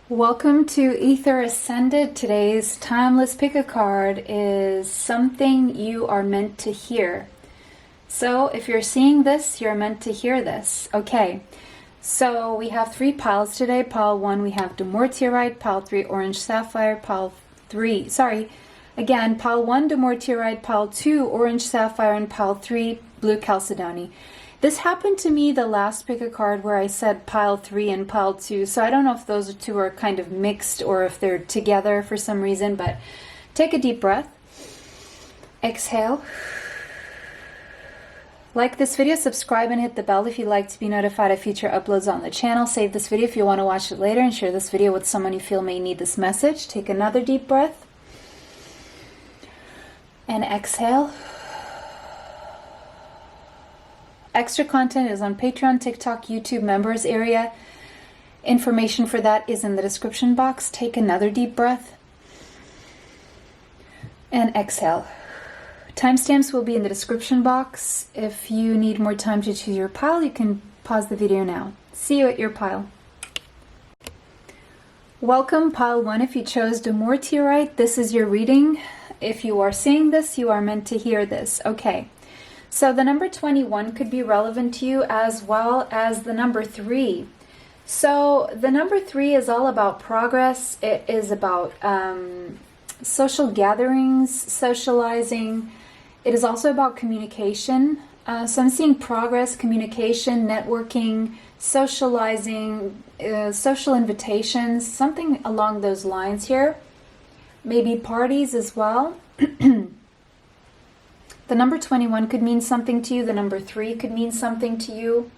Welcome to Ether Ascended. Today's timeless pick a card is something you are meant to hear. So if you're seeing this, you're meant to hear this. Okay, so we have three piles today. Pile 1 we have Dumortierite, pile 3 Orange Sapphire, pile 1 Dumortierite, pile 2 Orange Sapphire, and pile 3 Blue Chalcedony. This happened to me the last pick a card where I said pile 3 and pile 2, so I don't know if those two are kind of mixed or if they're together for some reason, but take a deep breath. Exhale. Like this video, subscribe and hit the bell if you'd like to be notified of future uploads on the channel. Save this video if you want to watch it later, and share this video with someone you feel may need this message. Take another deep breath. And exhale. Extra content is on Patreon, TikTok, YouTube members area. Information for that is in the description box. Take another deep breath. And exhale. Timestamps will be in the description box. If you need more time to choose your pile, you can pause the video now. See you at your pile. Welcome, pile 1. If you chose Dumortierite, this is your reading. If you are seeing this, you are meant to hear this. Okay. So the number 21 could be relevant to you, as well as the number 3. So the number 3 is all about progress. It is about social gatherings, socializing. It is also about communication. So I'm seeing progress, communication, networking, socializing, social invitations, something along those lines here. Maybe parties as well. The number 21 could mean something to you. The number 3 could mean something to you.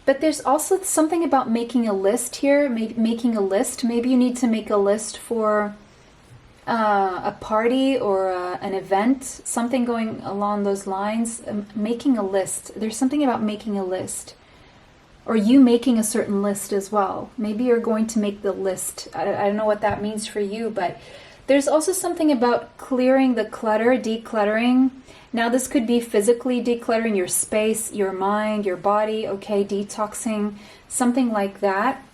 But there's also something about making a list here, making a list. Maybe you need to make a list for a party or an event, something going along those lines. Making a list. There's something about making a list. Or you making a certain list as well. Maybe you're going to make the list. I don't know what that means for you, but there's also something about clearing the clutter, decluttering. Now this could be physically decluttering your space, your mind, your body, okay, detoxing, something like that.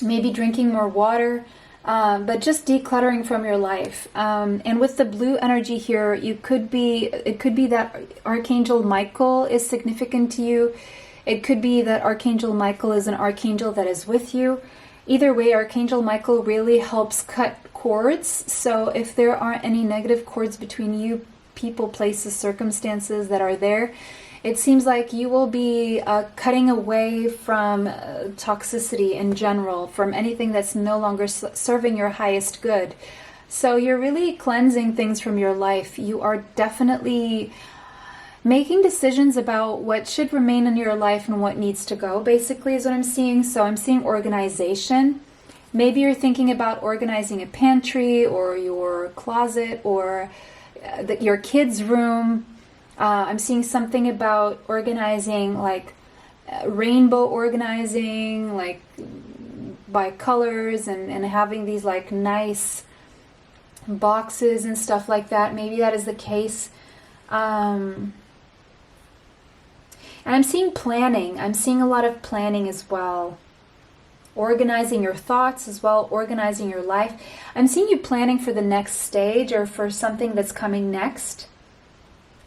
Maybe drinking more water, but just decluttering from your life. And with the blue energy here, it could be that Archangel Michael is significant to you. It could be that Archangel Michael is an archangel that is with you. Either way, Archangel Michael really helps cut cords. So if there aren't any negative cords between you, people, places, circumstances that are there, it seems like you will be cutting away from toxicity in general, from anything that's no longer serving your highest good. So you're really cleansing things from your life. You are definitely making decisions about what should remain in your life and what needs to go, basically, is what I'm seeing. So I'm seeing organization. Maybe you're thinking about organizing a pantry or your closet or your kids' room. I'm seeing something about organizing, like rainbow organizing, like by colors, and having these like nice boxes and stuff like that. Maybe that is the case. And I'm seeing planning. I'm seeing a lot of planning as well. Organizing your thoughts as well, organizing your life. I'm seeing you planning for the next stage or for something that's coming next.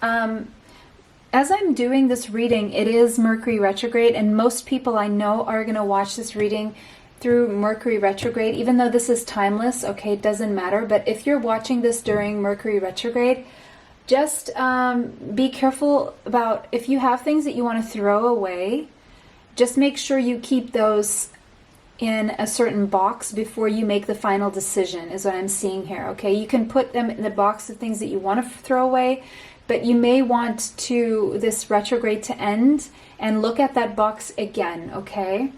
As I'm doing this reading, it is Mercury retrograde, and most people I know are going to watch this reading through Mercury retrograde, even though this is timeless. Okay, it doesn't matter. But if you're watching this during Mercury retrograde, just be careful about if you have things that you want to throw away, just make sure you keep those in a certain box before you make the final decision, is what I'm seeing here. Okay, you can put them in the box of things that you want to throw away, but you may want to this retrograde to end and look at that box again, okay?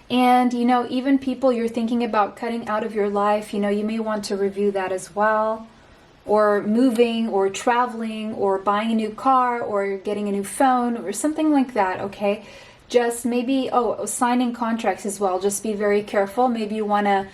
And you know, even people you're thinking about cutting out of your life, you know, you may want to review that as well, or moving or traveling or buying a new car or getting a new phone or something like that, okay? Just maybe, signing contracts as well. Just be very careful. Maybe you want to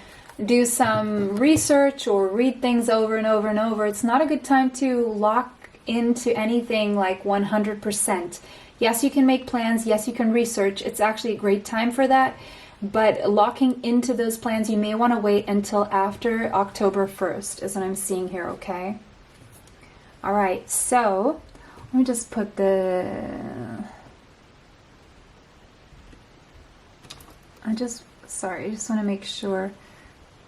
do some research or read things over and over and over. It's not a good time to lock into anything like 100%. Yes, you can make plans. Yes, you can research. It's actually a great time for that. But locking into those plans, you may want to wait until after October 1st, is what I'm seeing here, okay? All right, so let me just put sorry, I just want to make sure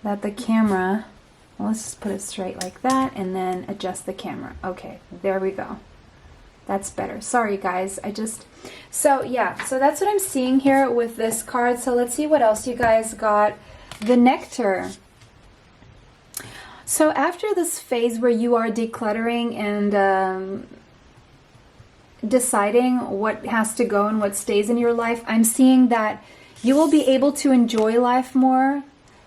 that the camera, well, let's just put it straight like that and then adjust the camera. Okay, there we go. That's better. Sorry, guys. So yeah, so that's what I'm seeing here with this card. So let's see what else you guys got. The Nectar. So after this phase where you are decluttering and deciding what has to go and what stays in your life, I'm seeing that you will be able to enjoy life more.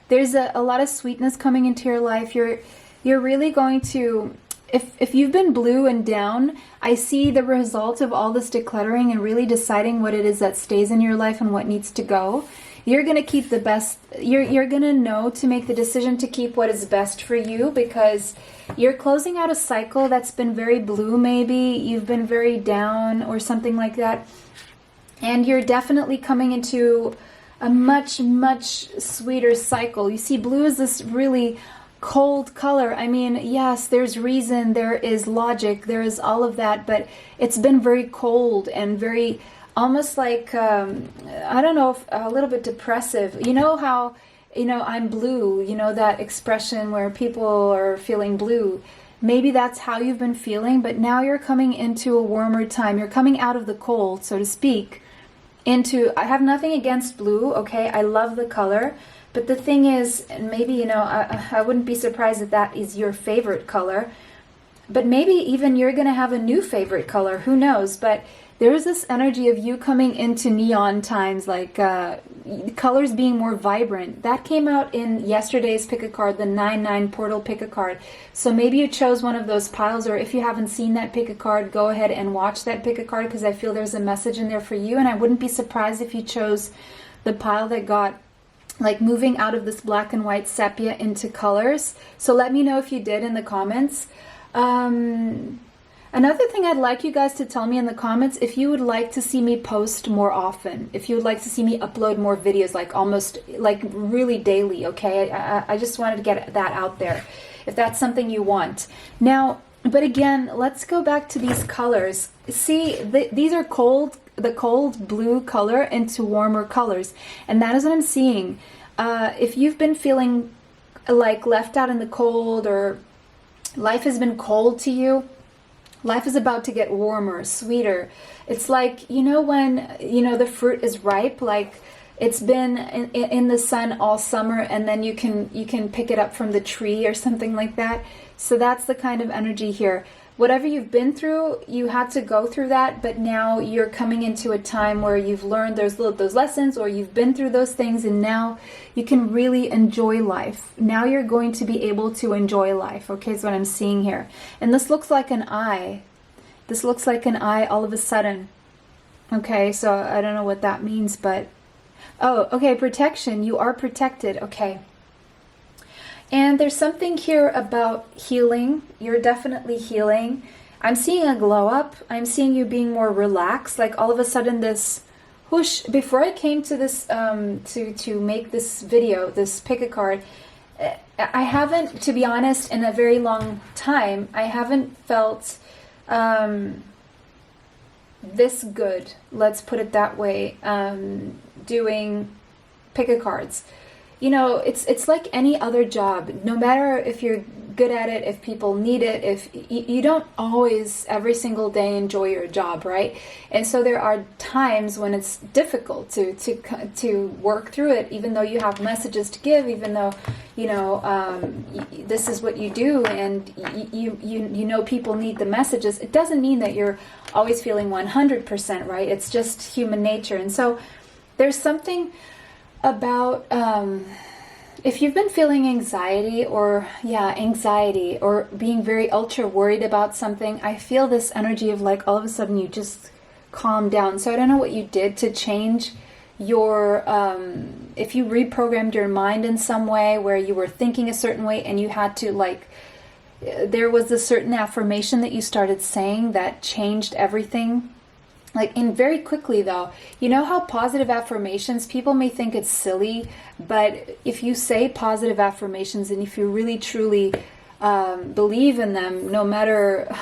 There's a lot of sweetness coming into your life. You're really going to, if you've been blue and down, I see the result of all this decluttering and really deciding what it is that stays in your life and what needs to go. You're going to keep the best. You're going to know to make the decision to keep what is best for you, because you're closing out a cycle that's been very blue. Maybe you've been very down or something like that. And you're definitely coming into a much, much sweeter cycle. You see, blue is this really cold color. I mean, yes, there's reason, there is logic, there is all of that, but it's been very cold and very almost like, I don't know, a little bit depressive. You know how, I'm blue, that expression where people are feeling blue. Maybe that's how you've been feeling, but now you're coming into a warmer time. You're coming out of the cold, so to speak, I have nothing against blue, okay? I love the color. But the thing is, and maybe, I wouldn't be surprised if that is your favorite color. But maybe even you're going to have a new favorite color. Who knows? But there's this energy of you coming into neon times, like colors being more vibrant. That came out in yesterday's pick a card, the 9/9 portal pick a card. So maybe you chose one of those piles, or if you haven't seen that pick a card, go ahead and watch that pick a card, because I feel there's a message in there for you. And I wouldn't be surprised if you chose the pile that got like moving out of this black and white sepia into colors. So let me know if you did in the comments. Another thing I'd like you guys to tell me in the comments, if you would like to see me post more often, if you would like to see me upload more videos, like almost like really daily, okay? I just wanted to get that out there, if that's something you want. Now, but again, let's go back to these colors. See, these are the cold blue color into warmer colors, and that is what I'm seeing. If you've been feeling like left out in the cold, or life has been cold to you, life is about to get warmer, sweeter. It's like, when the fruit is ripe, like it's been in the sun all summer, and then you can pick it up from the tree or something like that. So that's the kind of energy here. Whatever you've been through, you had to go through that, but now you're coming into a time where you've learned those lessons, or you've been through those things, and now you can really enjoy life. Now you're going to be able to enjoy life, okay, is what I'm seeing here. And this looks like an eye. This looks like an eye all of a sudden. Okay, so I don't know what that means, but... Oh, okay, protection. You are protected, okay. And there's something here about healing. You're definitely healing. I'm seeing a glow up. I'm seeing you being more relaxed. Like all of a sudden this whoosh. Before I came to this, to make this video, this pick a card, I haven't, to be honest, in a very long time, I haven't felt this good. Let's put it that way. Doing pick a cards. It's like any other job. No matter if you're good at it, if people need it, if you don't always every single day enjoy your job, right? And so there are times when it's difficult to work through it, even though you have messages to give, even though this is what you do, and you know people need the messages. It doesn't mean that you're always feeling 100%, right? It's just human nature. And so there's something about if you've been feeling anxiety or being very ultra worried about something, I feel this energy of like all of a sudden you just calm down. So I don't know what you did to change your if you reprogrammed your mind in some way where you were thinking a certain way, and you had to there was a certain affirmation that you started saying that changed everything. like in very quickly though, you know how positive affirmations, people may think it's silly, but if you say positive affirmations and if you really truly believe in them, no matter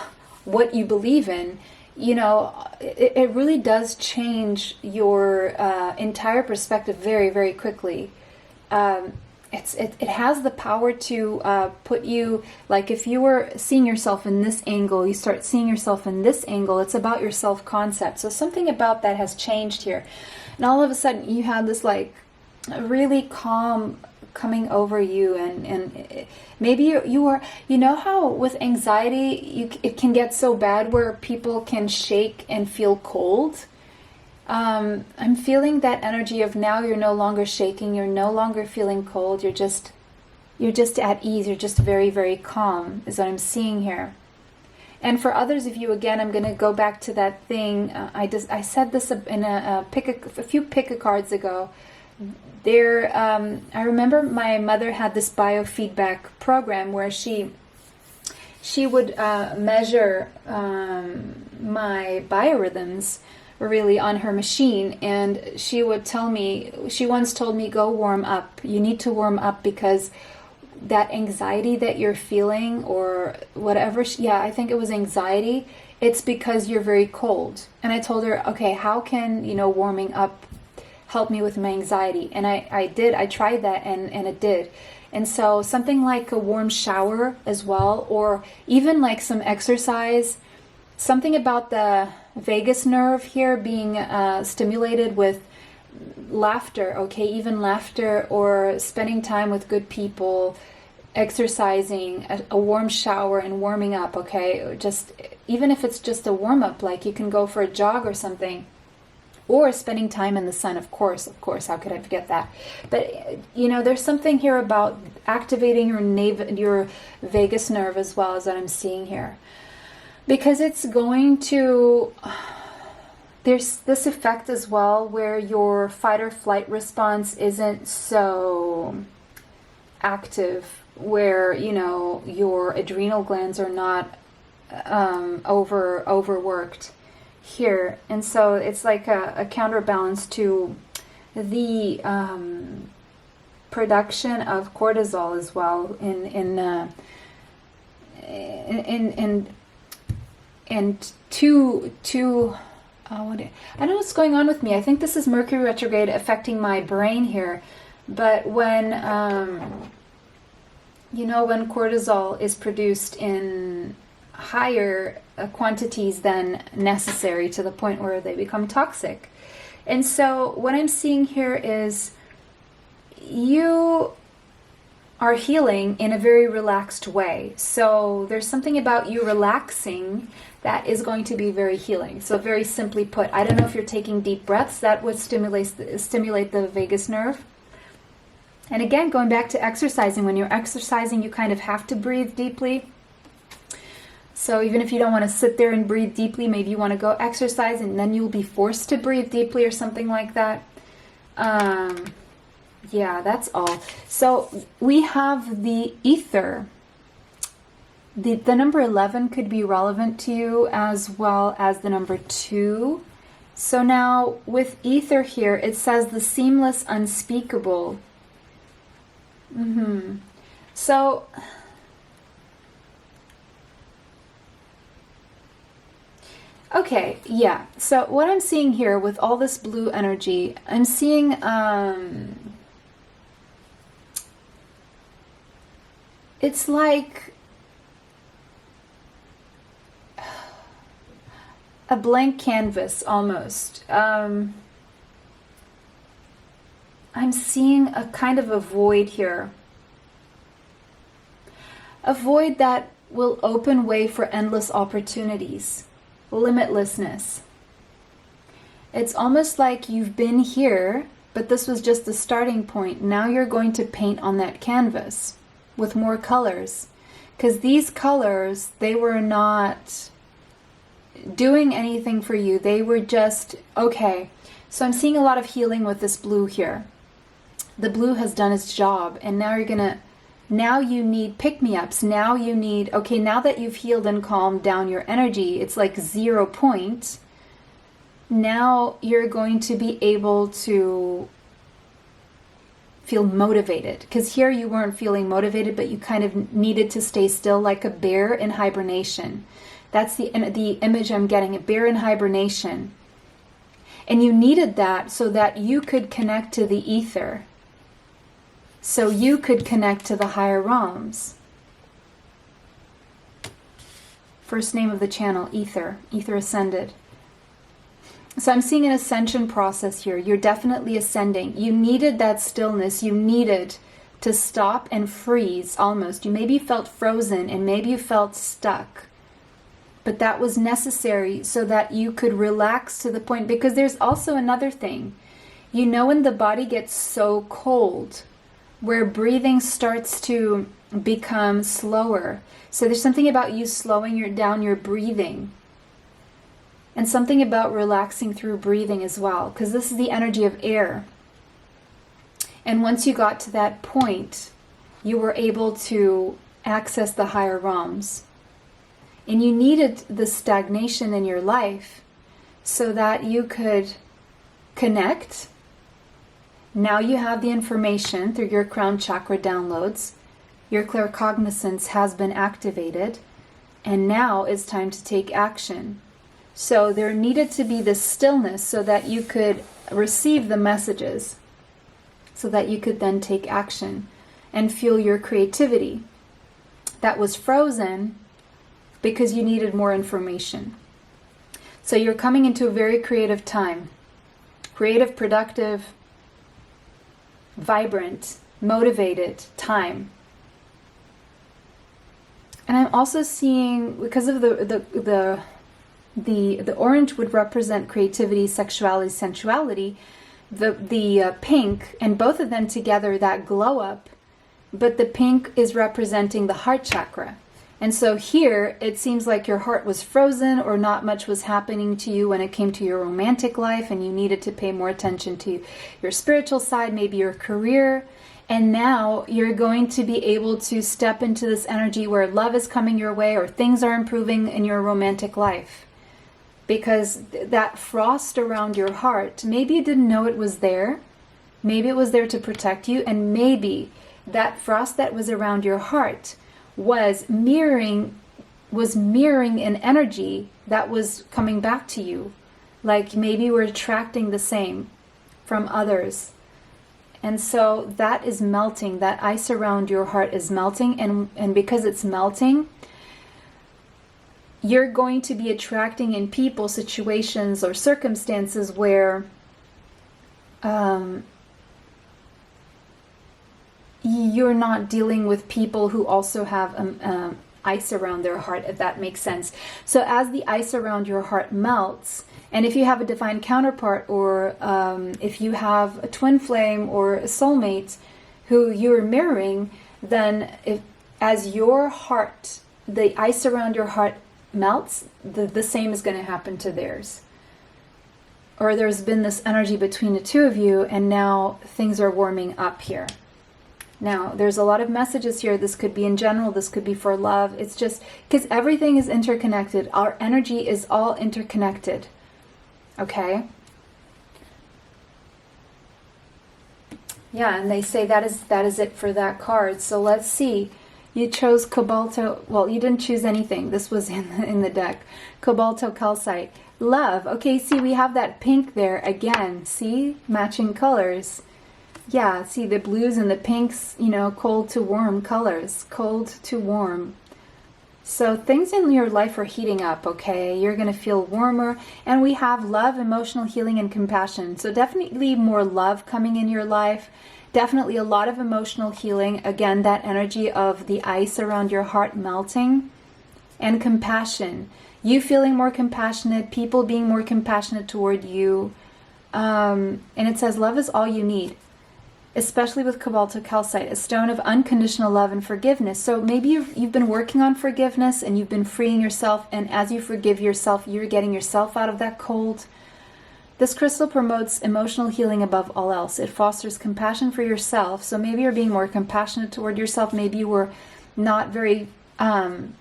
what you believe in, you know, it really does change your entire perspective very, very quickly. It has the power to put you, like if you were seeing yourself in this angle, you start seeing yourself in this angle. It's about your self-concept. So something about that has changed here. And all of a sudden you have this like really calm coming over you, and maybe you are, you know how with anxiety it can get so bad where people can shake and feel cold. I'm feeling that energy of now you're no longer shaking, you're no longer feeling cold, you're just at ease, you're just very, very calm is what I'm seeing here. And for others of you, again, I'm going to go back to that thing. I said this in a few pick-a-cards ago. I remember my mother had this biofeedback program where she would measure my biorhythms really on her machine, and she would tell me, she once told me, go warm up. You need to warm up because that anxiety that you're feeling or whatever, I think it was anxiety, it's because you're very cold. And I told her, okay, how can, warming up help me with my anxiety? And I tried that and it did. And so something like a warm shower as well, or even like some exercise, something about the vagus nerve here being stimulated with laughter, okay, even laughter, or spending time with good people, exercising, a warm shower and warming up, okay, just even if it's just a warm-up, like you can go for a jog or something, or spending time in the sun, of course, how could I forget that? But there's something here about activating your vagus nerve as well, as that I'm seeing here, because it's going to, there's this effect as well where your fight or flight response isn't so active, where your adrenal glands are not overworked here, and so it's like a counterbalance to the production of cortisol as well I don't know what's going on with me. I think this is Mercury retrograde affecting my brain here. But when when cortisol is produced in higher quantities than necessary, to the point where they become toxic. And so what I'm seeing here is you are healing in a very relaxed way. So there's something about you relaxing that is going to be very healing. So very simply put, I don't know if you're taking deep breaths, that would stimulate the vagus nerve. And again, going back to exercising, when you're exercising, you kind of have to breathe deeply. So even if you don't want to sit there and breathe deeply, maybe you want to go exercise and then you'll be forced to breathe deeply or something like that. Yeah, that's all. So we have the ether. The number 11 could be relevant to you, as well as the number 2. So now with ether here, it says the seamless, unspeakable. So okay, yeah. So what I'm seeing here with all this blue energy, I'm seeing it's like a blank canvas almost. I'm seeing a kind of a void here. A void that will open way for endless opportunities. Limitlessness. It's almost like you've been here, but this was just the starting point. Now you're going to paint on that canvas with more colors. Because these colors, they were not doing anything for you. They were just, okay. So I'm seeing a lot of healing with this blue here. The blue has done its job, and now now you need pick-me-ups. Now you need, okay, now that you've healed and calmed down your energy, it's like 0 point. now you're going to be able to feel motivated, because here you weren't feeling motivated, but you kind of needed to stay still like a bear in hibernation. That's the image I'm getting, a bear in hibernation. And you needed that so that you could connect to the ether, so you could connect to the higher realms. First name of the channel, Ether, Aetherascended. So I'm seeing an ascension process here. You're definitely ascending. You needed that stillness. You needed to stop and freeze almost. You maybe felt frozen and maybe you felt stuck. But that was necessary so that you could relax to the point, because there's also another thing. You know, when the body gets so cold, where breathing starts to become slower. So there's something about you slowing down your breathing. And something about relaxing through breathing as well, because this is the energy of air. And once you got to that point, you were able to access the higher realms. And you needed the stagnation in your life so that you could connect. Now you have the information through your crown chakra downloads. Your claircognizance has been activated. And now it's time to take action. So there needed to be this stillness so that you could receive the messages, so that you could then take action and fuel your creativity that was frozen because you needed more information. So you're coming into a very creative time. Creative, productive, vibrant, motivated time. And I'm also seeing, because of the orange would represent creativity, sexuality, sensuality. The pink, and both of them together, that glow up. But the pink is representing the heart chakra. And so here, it seems like your heart was frozen, or not much was happening to you when it came to your romantic life, and you needed to pay more attention to your spiritual side, maybe your career. And now you're going to be able to step into this energy where love is coming your way, or things are improving in your romantic life. Because that frost around your heart, maybe you didn't know it was there. Maybe it was there to protect you. And maybe that frost that was around your heart was mirroring an energy that was coming back to you. Like maybe you were attracting the same from others. And so that is melting. That ice around your heart is melting. And because it's melting, you're going to be attracting in people, situations, or circumstances where you're not dealing with people who also have ice around their heart, if that makes sense. So as the ice around your heart melts, and if you have a divine counterpart, or if you have a twin flame or a soulmate who you're mirroring, then as your heart, the ice around your heart melts, the same is going to happen to theirs. Or there's been this energy between the two of you, and now things are warming up here. Now, there's a lot of messages here. This could be in general. This could be for love. It's just because everything is interconnected. Our energy is all interconnected. Okay? Yeah, and they say that is it for that card. So let's see. You chose Cobalto. Well, you didn't choose anything. This was in the deck. Cobalto calcite. Love. Okay, see, we have that pink there again. See? Matching colors. Yeah, see the blues and the pinks, you know, cold to warm colors. Cold to warm. So things in your life are heating up, okay? You're going to feel warmer. And we have love, emotional healing, and compassion. So definitely more love coming in your life. Definitely a lot of emotional healing. Again, that energy of the ice around your heart melting. And compassion. You feeling more compassionate. People being more compassionate toward you. And it says love is all you need. Especially with Cobalto calcite, a stone of unconditional love and forgiveness. So maybe you've been working on forgiveness and you've been freeing yourself. And as you forgive yourself, you're getting yourself out of that cold. This crystal promotes emotional healing above all else. It fosters compassion for yourself. So maybe you're being more compassionate toward yourself. Maybe you were not very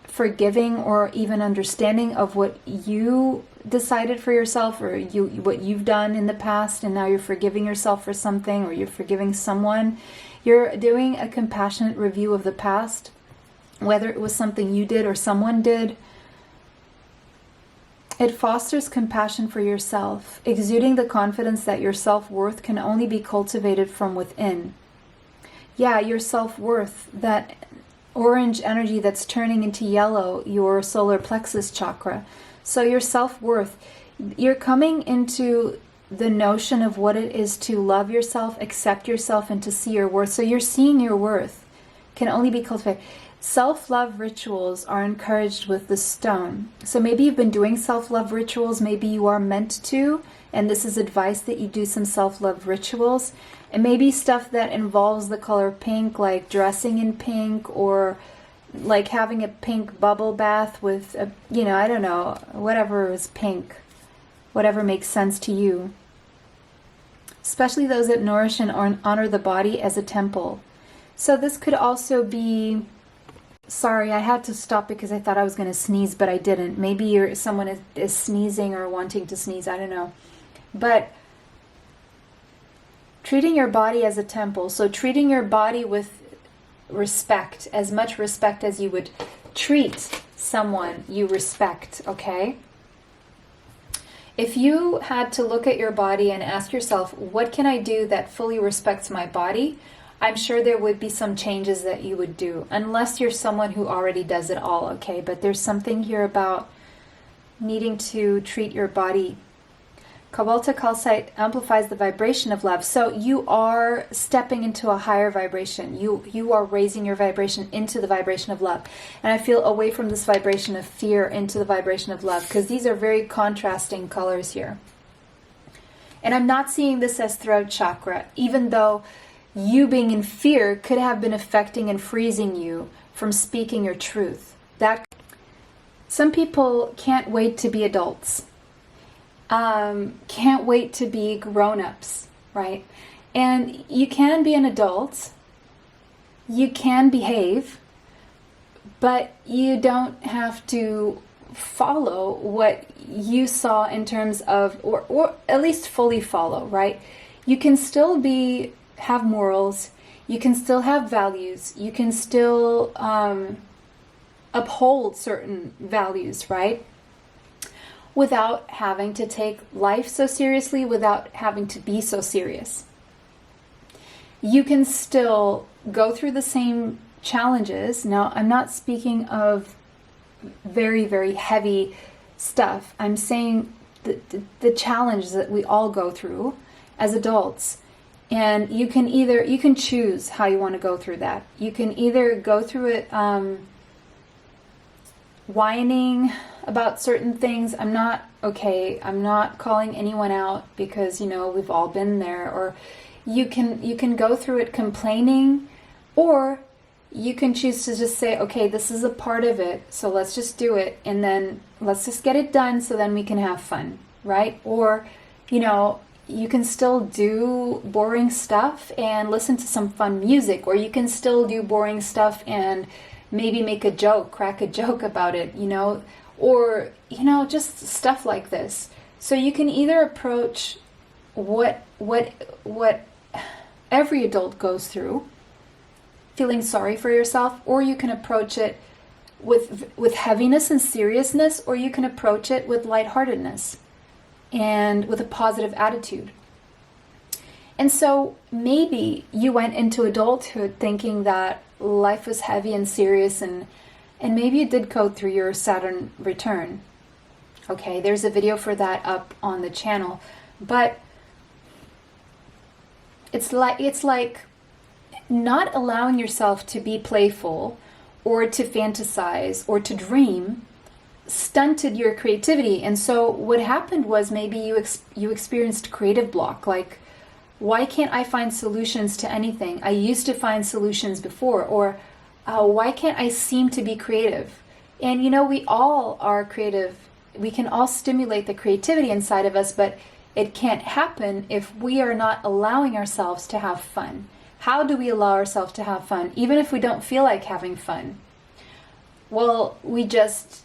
forgiving or even understanding of what you decided for yourself, or what you've done in the past, and now you're forgiving yourself for something, or you're forgiving someone. You're doing a compassionate review of the past, whether it was something you did or someone did. It fosters compassion for yourself, exuding the confidence that your self-worth can only be cultivated from within. Yeah, your self-worth, that orange energy that's turning into yellow, your solar plexus chakra. So your self-worth, you're coming into the notion of what it is to love yourself, accept yourself, and to see your worth. So you're seeing your worth can only be cultivated. Self-love rituals are encouraged with the stone. So maybe you've been doing self-love rituals, maybe you are meant to, and this is advice that you do some self-love rituals. And maybe stuff that involves the color pink, like dressing in pink, or like having a pink bubble bath with, a, I don't know, whatever is pink, whatever makes sense to you. Especially those that nourish and honor the body as a temple. So this could also be, sorry, I had to stop because I thought I was going to sneeze, but I didn't. Maybe someone is sneezing or wanting to sneeze, I don't know. But treating your body as a temple. So treating your body with respect, as much respect as you would treat someone you respect, okay? If you had to look at your body and ask yourself, what can I do that fully respects my body? I'm sure there would be some changes that you would do, unless you're someone who already does it all, okay? But there's something here about needing to treat your body. Kabbalta calcite amplifies the vibration of love. So you are stepping into a higher vibration. You are raising your vibration into the vibration of love. And I feel away from this vibration of fear into the vibration of love, because these are very contrasting colors here. And I'm not seeing this as throat chakra, even though you being in fear could have been affecting and freezing you from speaking your truth. Some people can't wait to be adults. Can't wait to be grown-ups, right? And you can be an adult, you can behave, but you don't have to follow what you saw in terms of, or at least fully follow, right? You can still have morals, you can still have values, you can still uphold certain values, right? Without having to take life so seriously, without having to be so serious. You can still go through the same challenges. Now, I'm not speaking of very, very heavy stuff. I'm saying the challenge that we all go through as adults. And you can choose how you want to go through that. You can either go through it whining about certain things. I'm not calling anyone out, because we've all been there. Or you can go through it complaining, or you can choose to just say, okay, this is a part of it, so let's just do it, and then let's just get it done so then we can have fun, right? Or you can still do boring stuff and listen to some fun music, or you can still do boring stuff and maybe make a joke, crack a joke about it, or, just stuff like this. So you can either approach what every adult goes through, feeling sorry for yourself, or you can approach it with heaviness and seriousness, or you can approach it with lightheartedness and with a positive attitude. And so maybe you went into adulthood thinking that life was heavy and serious, and maybe you did go through your Saturn return. Okay, there's a video for that up on the channel. But it's like not allowing yourself to be playful or to fantasize or to dream stunted your creativity. And so what happened was maybe you experienced creative block, like, why can't I find solutions to anything? I used to find solutions before. Or why can't I seem to be creative? And we all are creative. We can all stimulate the creativity inside of us, but it can't happen if we are not allowing ourselves to have fun. How do we allow ourselves to have fun, even if we don't feel like having fun? Well, we just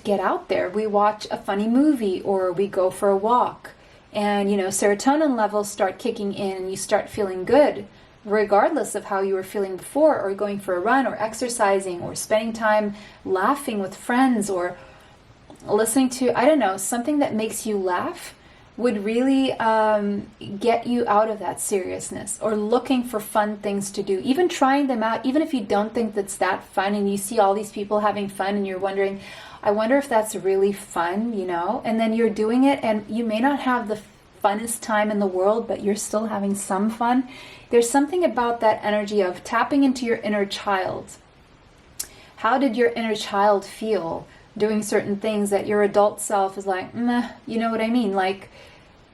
get out there. We watch a funny movie or we go for a walk. And, serotonin levels start kicking in and you start feeling good, regardless of how you were feeling before, or going for a run or exercising or spending time laughing with friends or listening to, I don't know, something that makes you laugh would really get you out of that seriousness, or looking for fun things to do, even trying them out, even if you don't think that's that fun and you see all these people having fun and you're wondering, I wonder if that's really fun, and then you're doing it and you may not have the funnest time in the world, but you're still having some fun. There's something about that energy of tapping into your inner child. How did your inner child feel doing certain things that your adult self is like, meh, you know what I mean?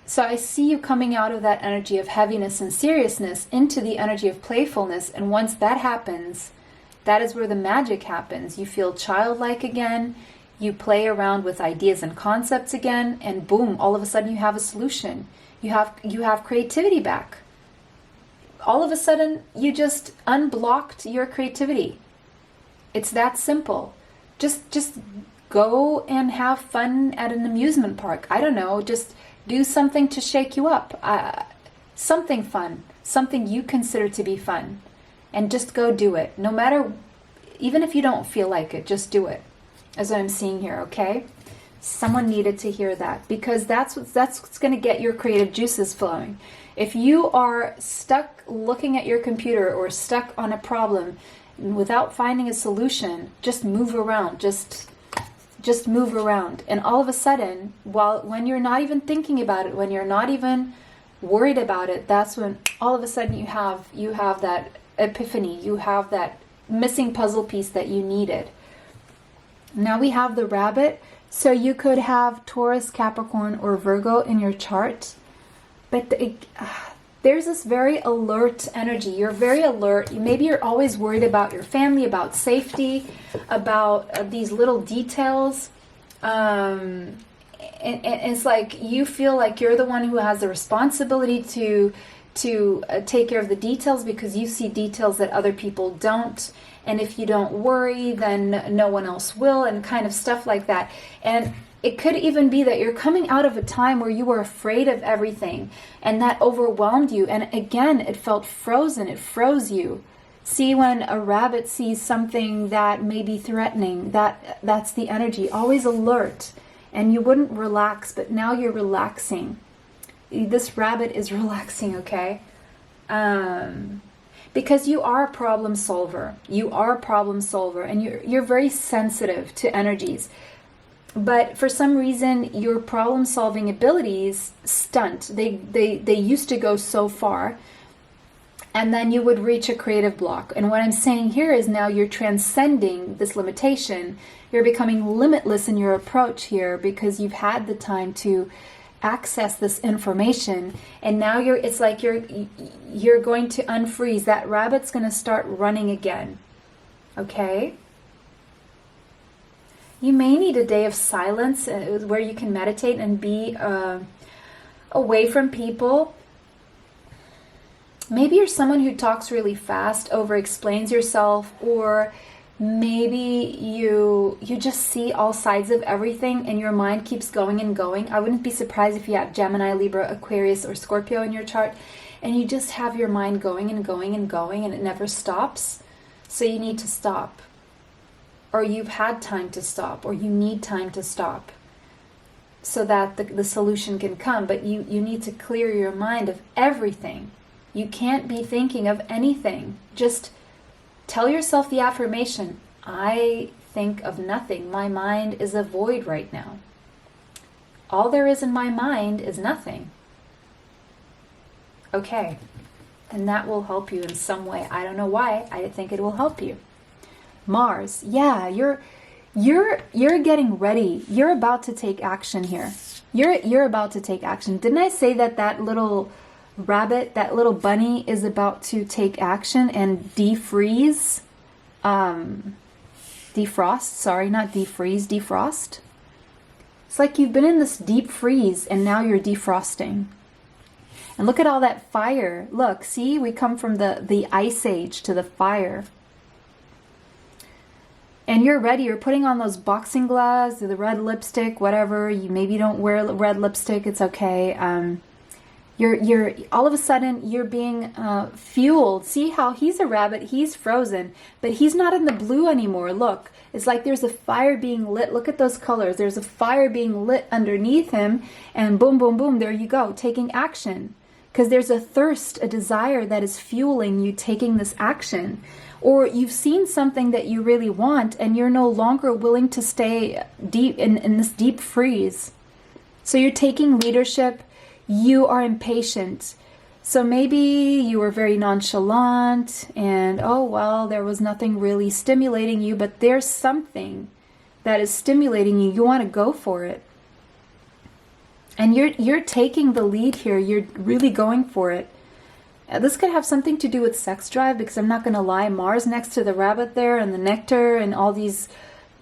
So I see you coming out of that energy of heaviness and seriousness into the energy of playfulness. And once that happens, that is where the magic happens. You feel childlike again. You play around with ideas and concepts again. And boom, all of a sudden you have a solution. You have creativity back. All of a sudden you just unblocked your creativity. It's that simple. Just go and have fun at an amusement park. I don't know, just do something to shake you up. Something fun, something you consider to be fun. And just go do it. No matter, even if you don't feel like it, just do it. As I'm seeing here, okay? Someone needed to hear that, because that's what's going to get your creative juices flowing. If you are stuck looking at your computer or stuck on a problem without finding a solution, just move around. Just move around. And all of a sudden, when you're not even thinking about it, when you're not even worried about it, that's when all of a sudden you have that epiphany, you have that missing puzzle piece that you needed. Now we have the rabbit. So you could have Taurus, Capricorn, or Virgo in your chart. But there's this very alert energy. You're very alert. Maybe you're always worried about your family, about safety, about these little details. And it's like you feel like you're the one who has the responsibility to take care of the details, because you see details that other people don't. And if you don't worry, then no one else will, and kind of stuff like that. And it could even be that you're coming out of a time where you were afraid of everything, and that overwhelmed you. And again, it felt frozen. It froze you. See, when a rabbit sees something that may be threatening, that's the energy. Always alert. And you wouldn't relax, but now you're relaxing. This rabbit is relaxing, okay? Because you are a problem solver. You are a problem solver, and you're very sensitive to energies. But for some reason, your problem-solving abilities stunt. They used to go so far, and then you would reach a creative block. And what I'm saying here is now you're transcending this limitation. You're becoming limitless in your approach here, because you've had the time to access this information, and now it's like you're going to unfreeze. That rabbit's going to start running again. Okay? You may need a day of silence where you can meditate and be away from people. Maybe you're someone who talks really fast, over-explains yourself, or maybe you just see all sides of everything and your mind keeps going and going. I wouldn't be surprised if you have Gemini, Libra, Aquarius, or Scorpio in your chart, and you just have your mind going and going and going, and it never stops. So you need to stop. Or you've had time to stop, or you need time to stop so that the solution can come. But you need to clear your mind of everything. You can't be thinking of anything. Just tell yourself the affirmation, I think of nothing. My mind is a void right now. All there is in my mind is nothing. Okay. And that will help you in some way. I don't know why. I think it will help you. Mars, yeah, you're getting ready. You're about to take action here. You're about to take action. Didn't I say that little rabbit, that little bunny is about to take action and defrost? Sorry, not defreeze, defrost. It's like you've been in this deep freeze and now you're defrosting. And look at all that fire. Look, see, we come from the ice age to the fire. And you're ready. You're putting on those boxing gloves, the red lipstick, whatever. You maybe don't wear red lipstick. It's okay. You're all of a sudden you're being fueled. See how he's a rabbit, he's frozen, but he's not in the blue anymore. Look, it's like there's a fire being lit. Look at those colors. There's a fire being lit underneath him, and boom, boom, boom, there you go, taking action. Because there's a thirst, a desire that is fueling you taking this action. Or you've seen something that you really want and you're no longer willing to stay deep in this deep freeze. So you're taking leadership. You are impatient. So maybe you were very nonchalant and, oh, well, there was nothing really stimulating you, but there's something that is stimulating you. You want to go for it. And you're taking the lead here. You're really going for it. This could have something to do with sex drive, because I'm not going to lie, Mars next to the rabbit there and the nectar and all these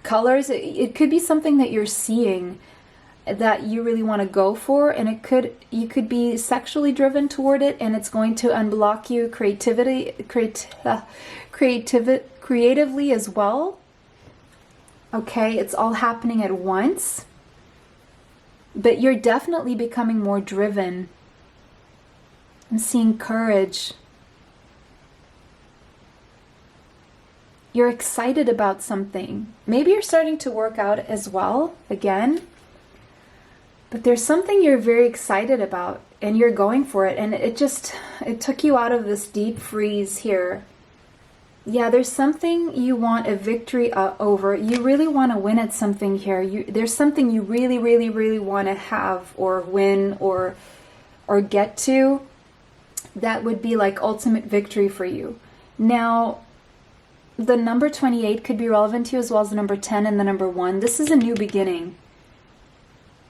colors, it could be something that you're seeing that you really want to go for, and you could be sexually driven toward it, and it's going to unblock you creatively as well. Okay, it's all happening at once. But you're definitely becoming more driven. I'm seeing courage. You're excited about something. Maybe you're starting to work out as well, again. But there's something you're very excited about, and you're going for it. And it took you out of this deep freeze here. Yeah, there's something you want a victory over. You really want to win at something here. There's something you really, really, really want to have or win or get to. That would be like ultimate victory for you. Now, the number 28 could be relevant to you, as well as the number 10 and the number 1. This is a new beginning.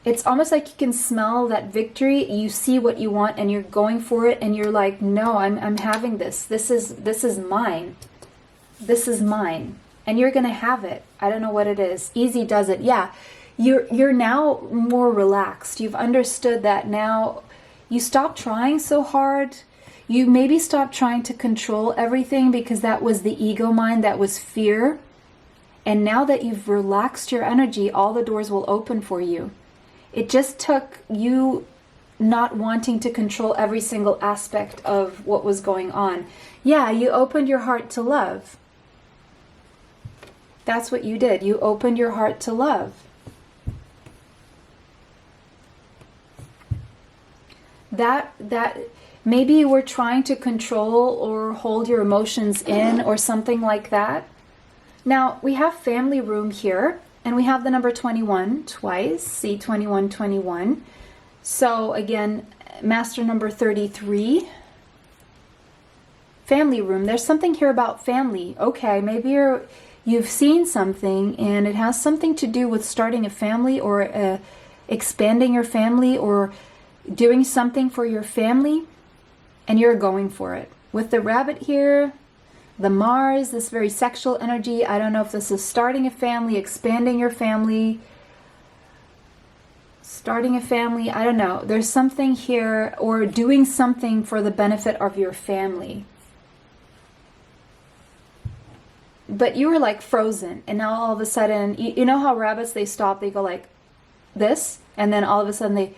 It's almost like you can smell that victory. You see what you want and you're going for it, and you're like, no, I'm having this. This is mine. This is mine. And you're going to have it. I don't know what it is. Easy does it. Yeah. You're now more relaxed. You've understood that now. You stop trying so hard. You maybe stop trying to control everything, because that was the ego mind, that was fear. And now that you've relaxed your energy, all the doors will open for you. It just took you not wanting to control every single aspect of what was going on. Yeah, you opened your heart to love. That's what you did. You opened your heart to love. That maybe you were trying to control or hold your emotions in or something like that. Now, we have family room here, and we have the number 21 twice. See, 21, 21. So again, master number 33. Family room. There's something here about family. Okay, maybe you've seen something, and it has something to do with starting a family or expanding your family or doing something for your family, and you're going for it. With the rabbit here, the Mars, this very sexual energy, I don't know if this is starting a family, expanding your family, starting a family, I don't know. There's something here, or doing something for the benefit of your family. But you were like frozen, and now all of a sudden, you know how rabbits, they stop, they go like this, and then all of a sudden they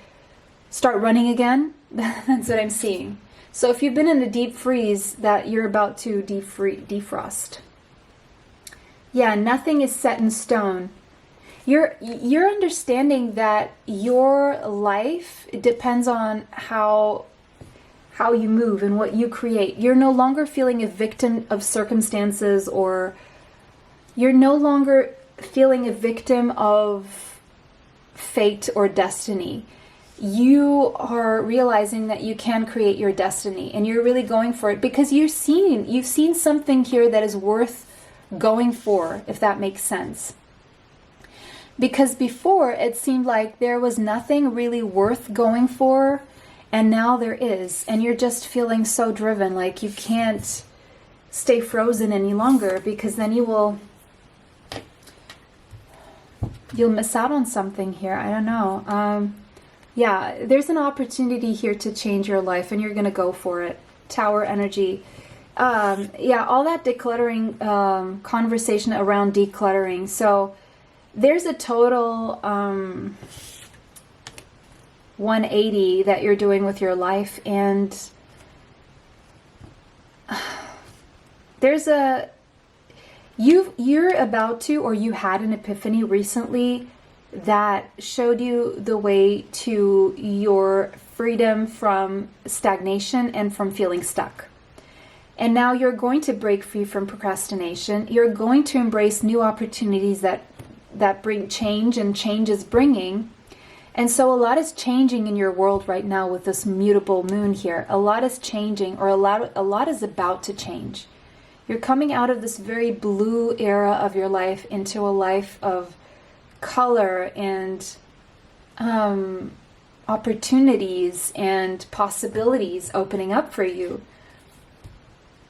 start running again? That's what I'm seeing. So if you've been in a deep freeze, that you're about to defrost. Yeah, nothing is set in stone. You're understanding that your life, it depends on how you move and what you create. You're no longer feeling a victim of circumstances, or you're no longer feeling a victim of fate or destiny. You are realizing that you can create your destiny, and you're really going for it because you've seen something here that is worth going for, if that makes sense. Because before it seemed like there was nothing really worth going for, and now there is, and you're just feeling so driven, like you can't stay frozen any longer, because then you'll miss out on something here. I don't know. Yeah, there's an opportunity here to change your life, and you're going to go for it. Tower energy. Yeah, all that decluttering conversation around decluttering. So there's a total 180 that you're doing with your life, and there's a you're about to, or you had an epiphany recently that showed you the way to your freedom from stagnation and from feeling stuck. And now you're going to break free from procrastination. You're going to embrace new opportunities that bring change, and change is bringing. And so a lot is changing in your world right now with this mutable moon here. A lot is changing, or a lot is about to change. You're coming out of this very blue era of your life into a life of color and opportunities and possibilities opening up for you.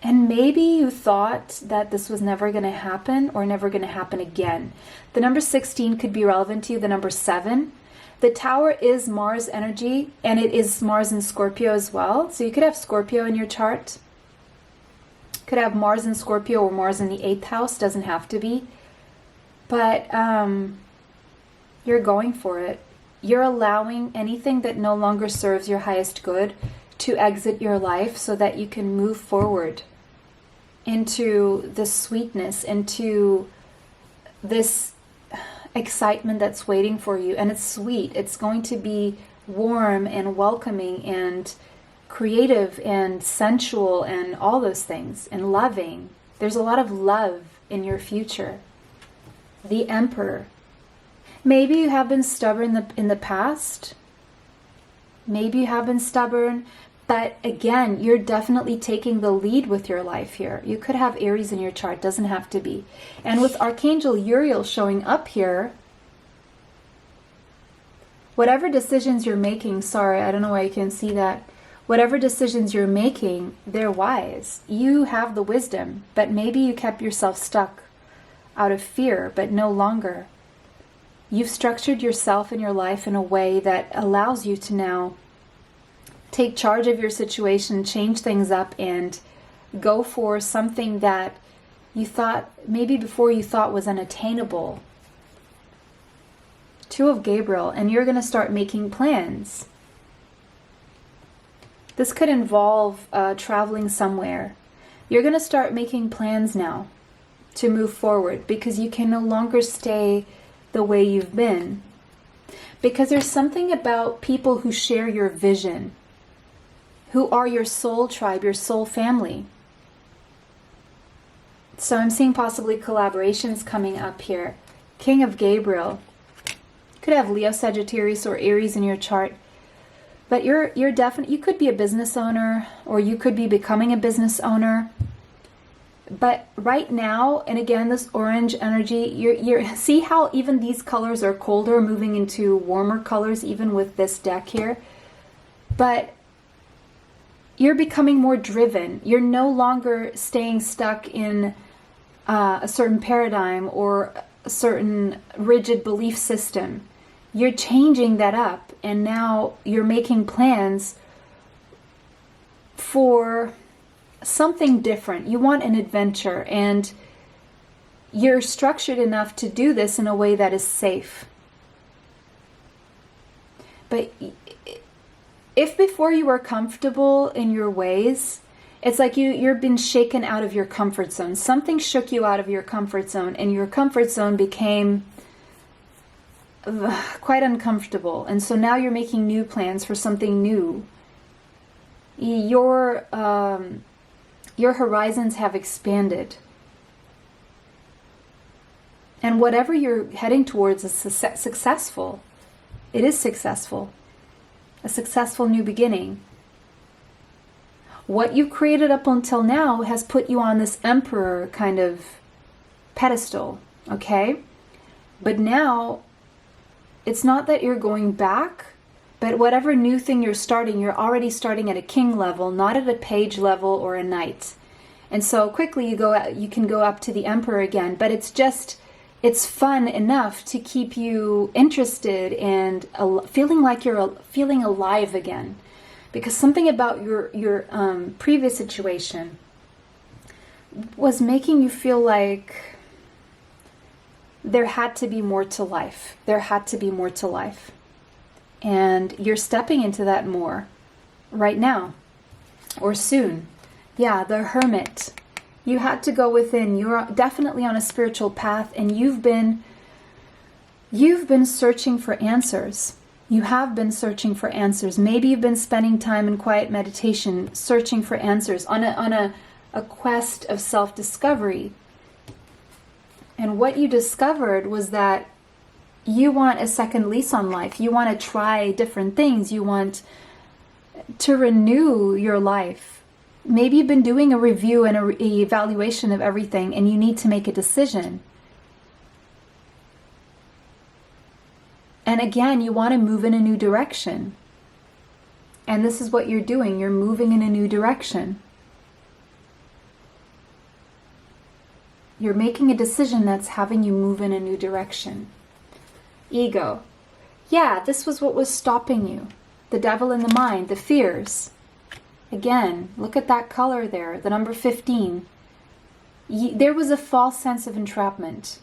And maybe you thought that this was never going to happen, or never going to happen again. The number 16 could be relevant to you. The number 7. The Tower is Mars energy, and it is Mars in Scorpio as well. So you could have Scorpio in your chart. Could have Mars in Scorpio or Mars in the 8th house. Doesn't have to be. But you're going for it. You're allowing anything that no longer serves your highest good to exit your life so that you can move forward into the sweetness, into this excitement that's waiting for you. And it's sweet. It's going to be warm and welcoming and creative and sensual and all those things, and loving. There's a lot of love in your future. The Emperor. Maybe you have been stubborn in the past. Maybe you have been stubborn, but again, you're definitely taking the lead with your life here. You could have Aries in your chart, doesn't have to be. And with Archangel Uriel showing up here, whatever decisions you're making, sorry, I don't know why you can see that. Whatever decisions you're making, they're wise. You have the wisdom, but maybe you kept yourself stuck out of fear, but no longer. You've structured yourself and your life in a way that allows you to now take charge of your situation, change things up, and go for something that you thought, maybe before you thought was unattainable. Two of Gabriel, and you're going to start making plans. This could involve traveling somewhere. You're going to start making plans now to move forward, because you can no longer stay the way you've been. Because there's something about people who share your vision, who are your soul tribe, your soul family. So I'm seeing possibly collaborations coming up here. King of Gabriel. Could have Leo, Sagittarius, or Aries in your chart. But you're definitely, you could be a business owner, or you could be becoming a business owner. But right now, and again, this orange energy, you're see how even these colors are colder, moving into warmer colors, even with this deck here. But you're becoming more driven. You're no longer staying stuck in a certain paradigm or a certain rigid belief system. You're changing that up, and now you're making plans for something different. You want an adventure, and you're structured enough to do this in a way that is safe. But if before you were comfortable in your ways, it's like you've been shaken out of your comfort zone. Something shook you out of your comfort zone, and your comfort zone became quite uncomfortable. And so now you're making new plans for something new. Your horizons have expanded. And whatever you're heading towards is successful. It is successful. A successful new beginning. What you've created up until now has put you on this emperor kind of pedestal, okay? But now, it's not that you're going back, but whatever new thing you're starting, you're already starting at a king level, not at a page level or a knight. And so quickly you can go up to the emperor again, but it's fun enough to keep you interested and feeling like you're feeling alive again. Because something about your previous situation was making you feel like there had to be more to life. There had to be more to life. And you're stepping into that more right now or soon. Yeah, the Hermit. You had to go within. You're definitely on a spiritual path, and you've been searching for answers. You have been searching for answers. Maybe you've been spending time in quiet meditation, searching for answers on a quest of self-discovery. And what you discovered was that you want a second lease on life. You want to try different things. You want to renew your life. Maybe you've been doing a review and an evaluation of everything, and you need to make a decision. And again, you want to move in a new direction. And this is what you're doing. You're moving in a new direction. You're making a decision that's having you move in a new direction. Ego. Yeah, this was what was stopping you. The devil in the mind, the fears. Again, look at that color there, the number 15. There was a false sense of entrapment.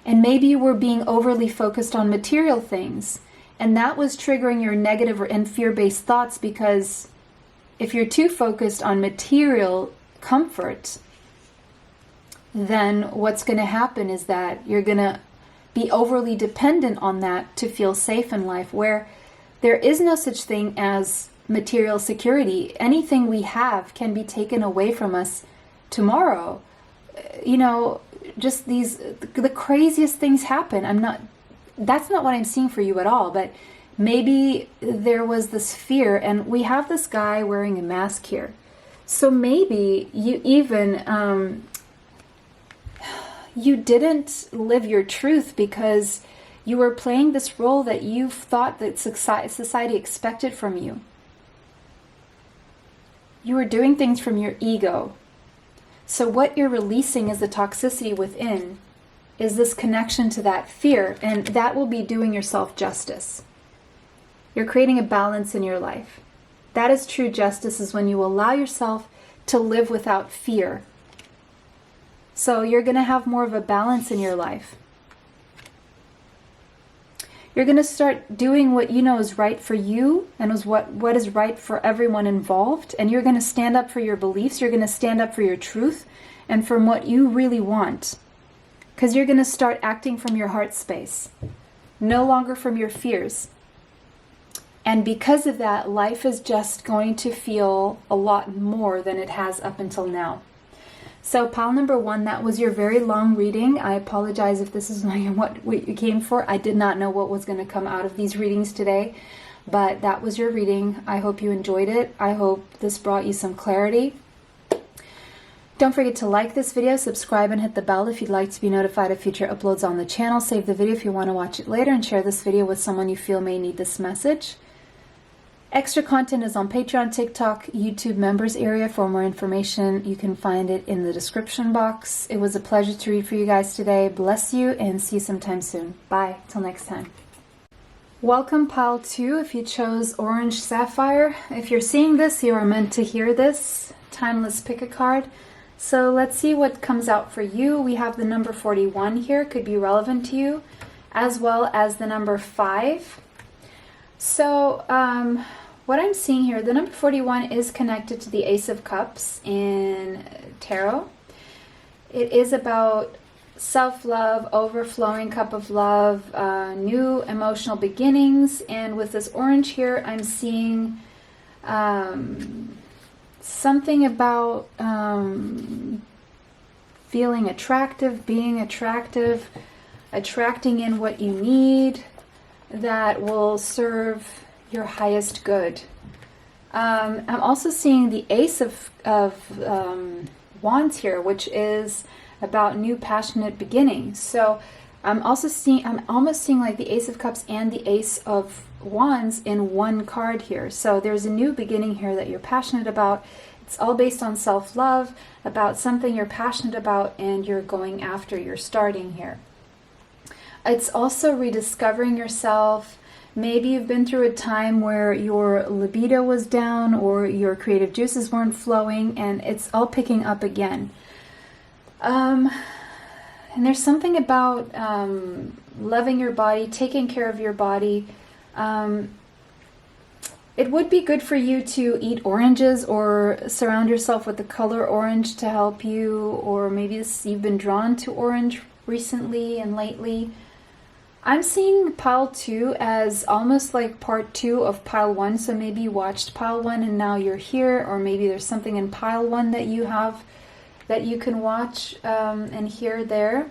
And maybe you were being overly focused on material things. And that was triggering your negative and fear-based thoughts, because if you're too focused on material comfort, then what's going to happen is that you're going to be overly dependent on that to feel safe in life, where there is no such thing as material security. Anything we have can be taken away from us tomorrow. You know, just the craziest things happen. That's not what I'm seeing for you at all, but maybe there was this fear, and we have this guy wearing a mask here. So maybe you even, you didn't live your truth because you were playing this role that you thought that society expected from you. You were doing things from your ego. So what you're releasing is the toxicity within, is this connection to that fear, and that will be doing yourself justice. You're creating a balance in your life. That is true justice, is when you allow yourself to live without fear. So you're going to have more of a balance in your life. You're going to start doing what you know is right for you and is what is right for everyone involved. And you're going to stand up for your beliefs. You're going to stand up for your truth and from what you really want. Because you're going to start acting from your heart space, no longer from your fears. And because of that, life is just going to feel a lot more than it has up until now. So pile number 1, that was your very long reading. I apologize if this is not what you came for. I did not know what was going to come out of these readings today, but that was your reading. I hope you enjoyed it. I hope this brought you some clarity. Don't forget to like this video, subscribe, and hit the bell if you'd like to be notified of future uploads on the channel. Save the video if you want to watch it later, and share this video with someone you feel may need this message. Extra content is on Patreon, TikTok, YouTube members area. For more information, you can find it in the description box. It was a pleasure to read for you guys today. Bless you, and see you sometime soon. Bye. Till next time. Welcome, pile 2, if you chose Orange Sapphire. If you're seeing this, you are meant to hear this. Timeless pick a card. So let's see what comes out for you. We have the number 41 here, could be relevant to you, as well as the number 5. So, what I'm seeing here, the number 41 is connected to the Ace of Cups in tarot. It is about self-love, overflowing cup of love, new emotional beginnings. And with this orange here, I'm seeing something about feeling attractive, being attractive, attracting in what you need that will serve your highest good. I'm also seeing the Ace of Wands here, which is about new passionate beginnings. So I'm almost seeing like the Ace of Cups and the Ace of Wands in one card here. So there's a new beginning here that you're passionate about. It's all based on self-love, about something you're passionate about and you're going after, you're starting here. It's also rediscovering yourself. Maybe you've been through a time where your libido was down or your creative juices weren't flowing, and it's all picking up again. And there's something about loving your body, taking care of your body. It would be good for you to eat oranges or surround yourself with the color orange to help you, or maybe you've been drawn to orange recently and lately. I'm seeing pile 2 as almost like part 2 of pile 1, so maybe you watched pile 1 and now you're here, or maybe there's something in pile 1 that you have that you can watch and hear there.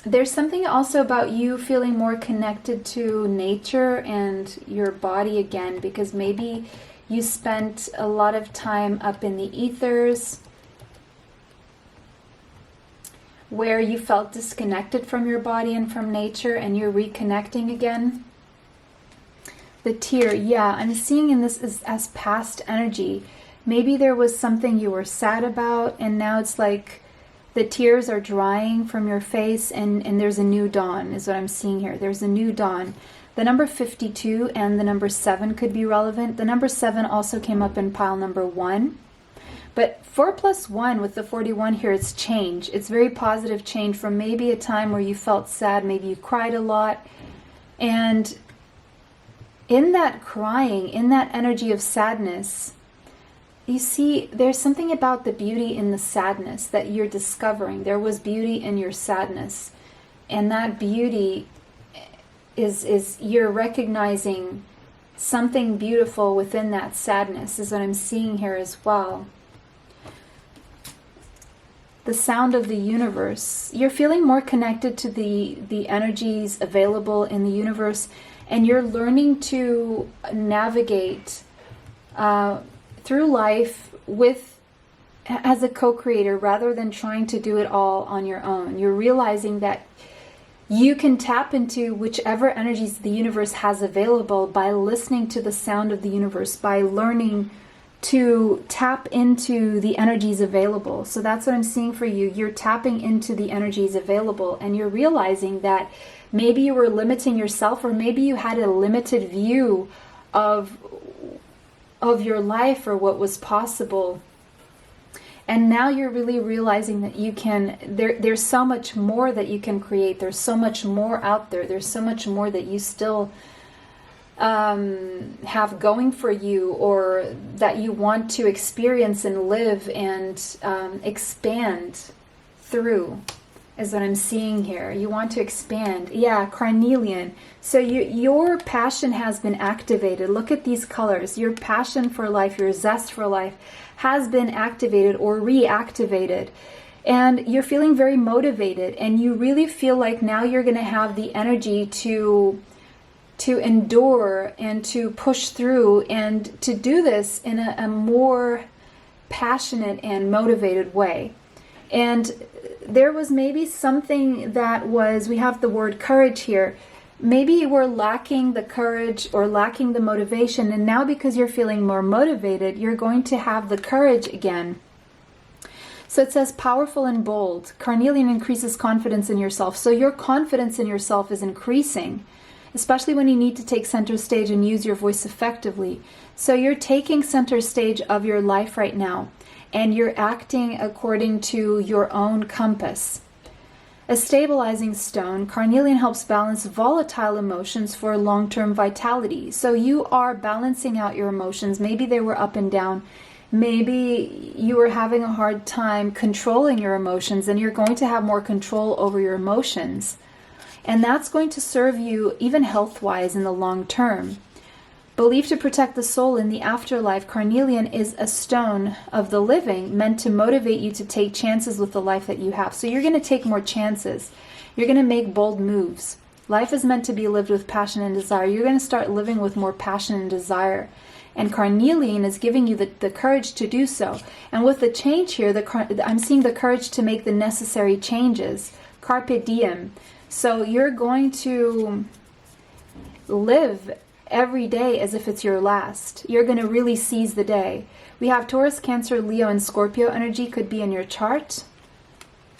There's something also about you feeling more connected to nature and your body again, because maybe you spent a lot of time up in the ethers where you felt disconnected from your body and from nature, and you're reconnecting again. The tear, yeah, I'm seeing in this as past energy. Maybe there was something you were sad about, and now it's like the tears are drying from your face, and there's a new dawn, is what I'm seeing here. There's a new dawn. The number 52 and the number 7 could be relevant. The number 7 also came up in pile number 1. But 4 plus 1 with the 41 here, it's change. It's very positive change from maybe a time where you felt sad, maybe you cried a lot. And in that crying, in that energy of sadness, you see there's something about the beauty in the sadness that you're discovering. There was beauty in your sadness. And that beauty is you're recognizing something beautiful within that sadness, is what I'm seeing here as well. The sound of the universe. You're feeling more connected to the energies available in the universe, and you're learning to navigate through life as a co-creator rather than trying to do it all on your own. You're realizing that you can tap into whichever energies the universe has available by listening to the sound of the universe, by learning to tap into the energies available. So that's what I'm seeing for you. You're tapping into the energies available, and you're realizing that maybe you were limiting yourself, or maybe you had a limited view of your life or what was possible. And now you're really realizing that you can, there's so much more that you can create. There's so much more out there. There's so much more that you still have going for you, or that you want to experience and live and expand through, is what I'm seeing here. You want to expand. Yeah, carnelian. So your passion has been activated. Look at these colors. Your passion for life, your zest for life has been activated or reactivated. And you're feeling very motivated, and you really feel like now you're going to have the energy to endure and to push through and to do this in a more passionate and motivated way. And there was maybe something that was, we have the word courage here. Maybe you were lacking the courage or lacking the motivation, and now because you're feeling more motivated, you're going to have the courage again. So it says powerful and bold. Carnelian increases confidence in yourself. So your confidence in yourself is increasing, especially when you need to take center stage and use your voice effectively. So you're taking center stage of your life right now, and you're acting according to your own compass. A stabilizing stone, carnelian helps balance volatile emotions for long-term vitality. So you are balancing out your emotions. Maybe they were up and down. Maybe you were having a hard time controlling your emotions, and you're going to have more control over your emotions. And that's going to serve you even health-wise in the long term. Believed to protect the soul in the afterlife, carnelian is a stone of the living, meant to motivate you to take chances with the life that you have. So you're going to take more chances. You're going to make bold moves. Life is meant to be lived with passion and desire. You're going to start living with more passion and desire. And carnelian is giving you the courage to do so. And with the change here, I'm seeing the courage to make the necessary changes. Carpe diem. So you're going to live every day as if it's your last. You're going to really seize the day. We have Taurus, Cancer, Leo, and Scorpio energy could be in your chart.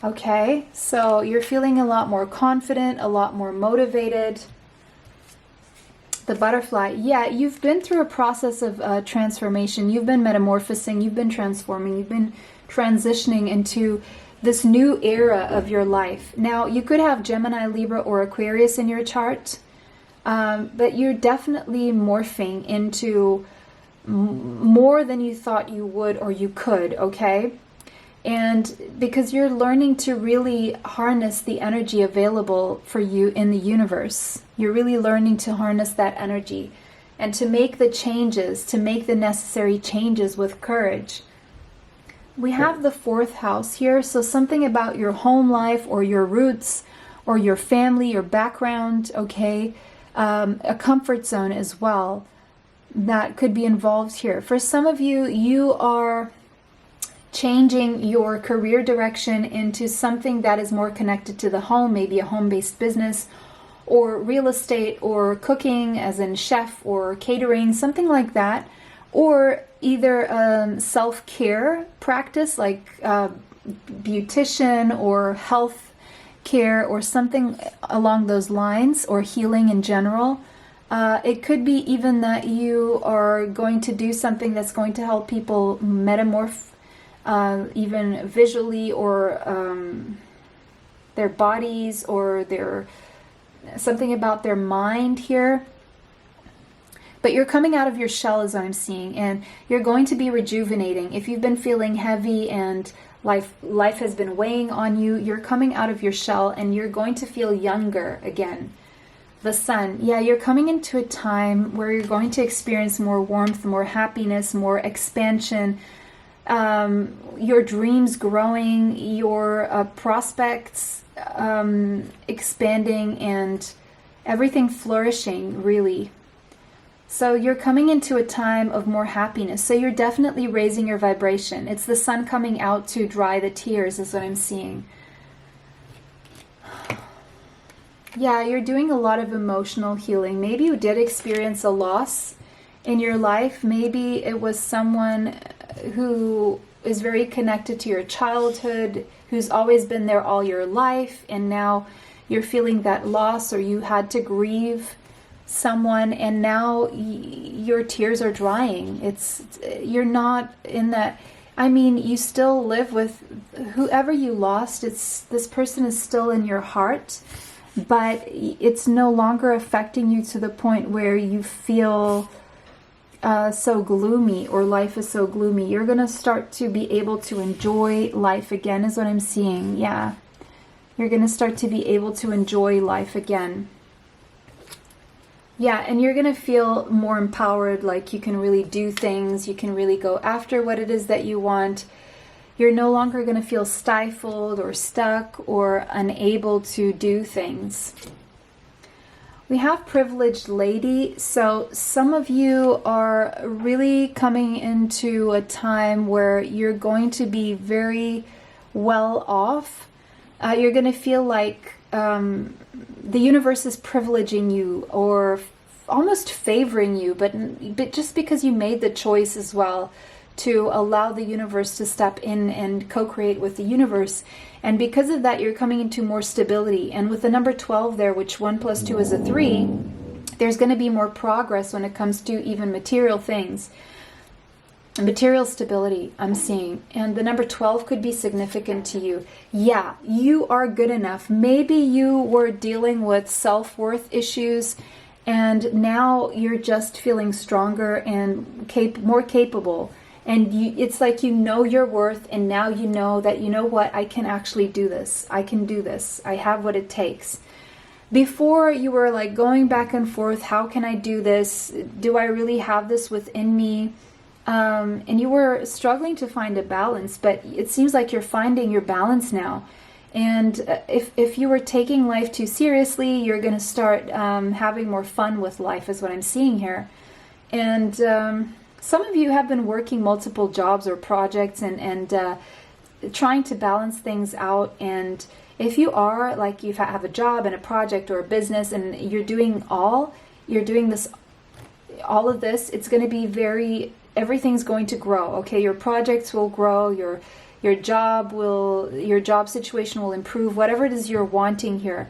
Okay, so you're feeling a lot more confident, a lot more motivated. The butterfly. Yeah, you've been through a process of transformation. You've been metamorphosing. You've been transforming. You've been transitioning into this new era of your life. Now, you could have Gemini, Libra, or Aquarius in your chart, but you're definitely morphing into more than you thought you would or you could, okay? And because you're learning to really harness the energy available for you in the universe. You're really learning to harness that energy and to make the changes, to make the necessary changes with courage. We have the 4th house here, so something about your home life or your roots or your family, your background, okay? A comfort zone as well that could be involved here. For some of you, you are changing your career direction into something that is more connected to the home, maybe a home-based business or real estate or cooking as in chef or catering, something like that. Or either self-care practice like beautician or health care or something along those lines, or healing in general. It could be even that you are going to do something that's going to help people metamorph even visually, or their bodies, or their something about their mind here. But you're coming out of your shell is what I'm seeing, and you're going to be rejuvenating. If you've been feeling heavy and life has been weighing on you, you're coming out of your shell and you're going to feel younger again. The sun, yeah, you're coming into a time where you're going to experience more warmth, more happiness, more expansion, your dreams growing, your prospects expanding, and everything flourishing, really. So you're coming into a time of more happiness. So you're definitely raising your vibration. It's the sun coming out to dry the tears is what I'm seeing. Yeah, you're doing a lot of emotional healing. Maybe you did experience a loss in your life. Maybe it was someone who is very connected to your childhood, who's always been there all your life, and now you're feeling that loss, or you had to grieve someone, and now your tears are drying. You're not in that. I mean, you still live with whoever you lost. This person is still in your heart, but it's no longer affecting you to the point where you feel so gloomy, or life is so gloomy. You're going to start to be able to enjoy life again is what I'm seeing. Yeah, you're going to start to be able to enjoy life again. Yeah, and you're going to feel more empowered, like you can really do things, you can really go after what it is that you want. You're no longer going to feel stifled or stuck or unable to do things. We have privileged lady, so some of you are really coming into a time where you're going to be very well off. You're going to feel like the universe is privileging you, or almost favoring you, but just because you made the choice as well to allow the universe to step in and co-create with the universe. And because of that, you're coming into more stability. And with the number 12 there, which 1 + 2 is a 3, there's going to be more progress when it comes to even material things. Material stability, I'm seeing. And the number 12 could be significant to you. Yeah, you are good enough. Maybe you were dealing with self-worth issues, and now you're just feeling stronger and more capable. And it's like you know your worth, and now you know that, you know what, I can actually do this. I can do this. I have what it takes. Before, you were like going back and forth, how can I do this? Do I really have this within me? And you were struggling to find a balance, but it seems like you're finding your balance now. And if you were taking life too seriously, you're going to start having more fun with life is what I'm seeing here. And some of you have been working multiple jobs or projects and trying to balance things out. And if you are, like, you have a job and a project or a business, and you're doing all of this, it's going to be everything's going to grow. Okay, your projects will grow, your job situation will improve, whatever it is you're wanting here.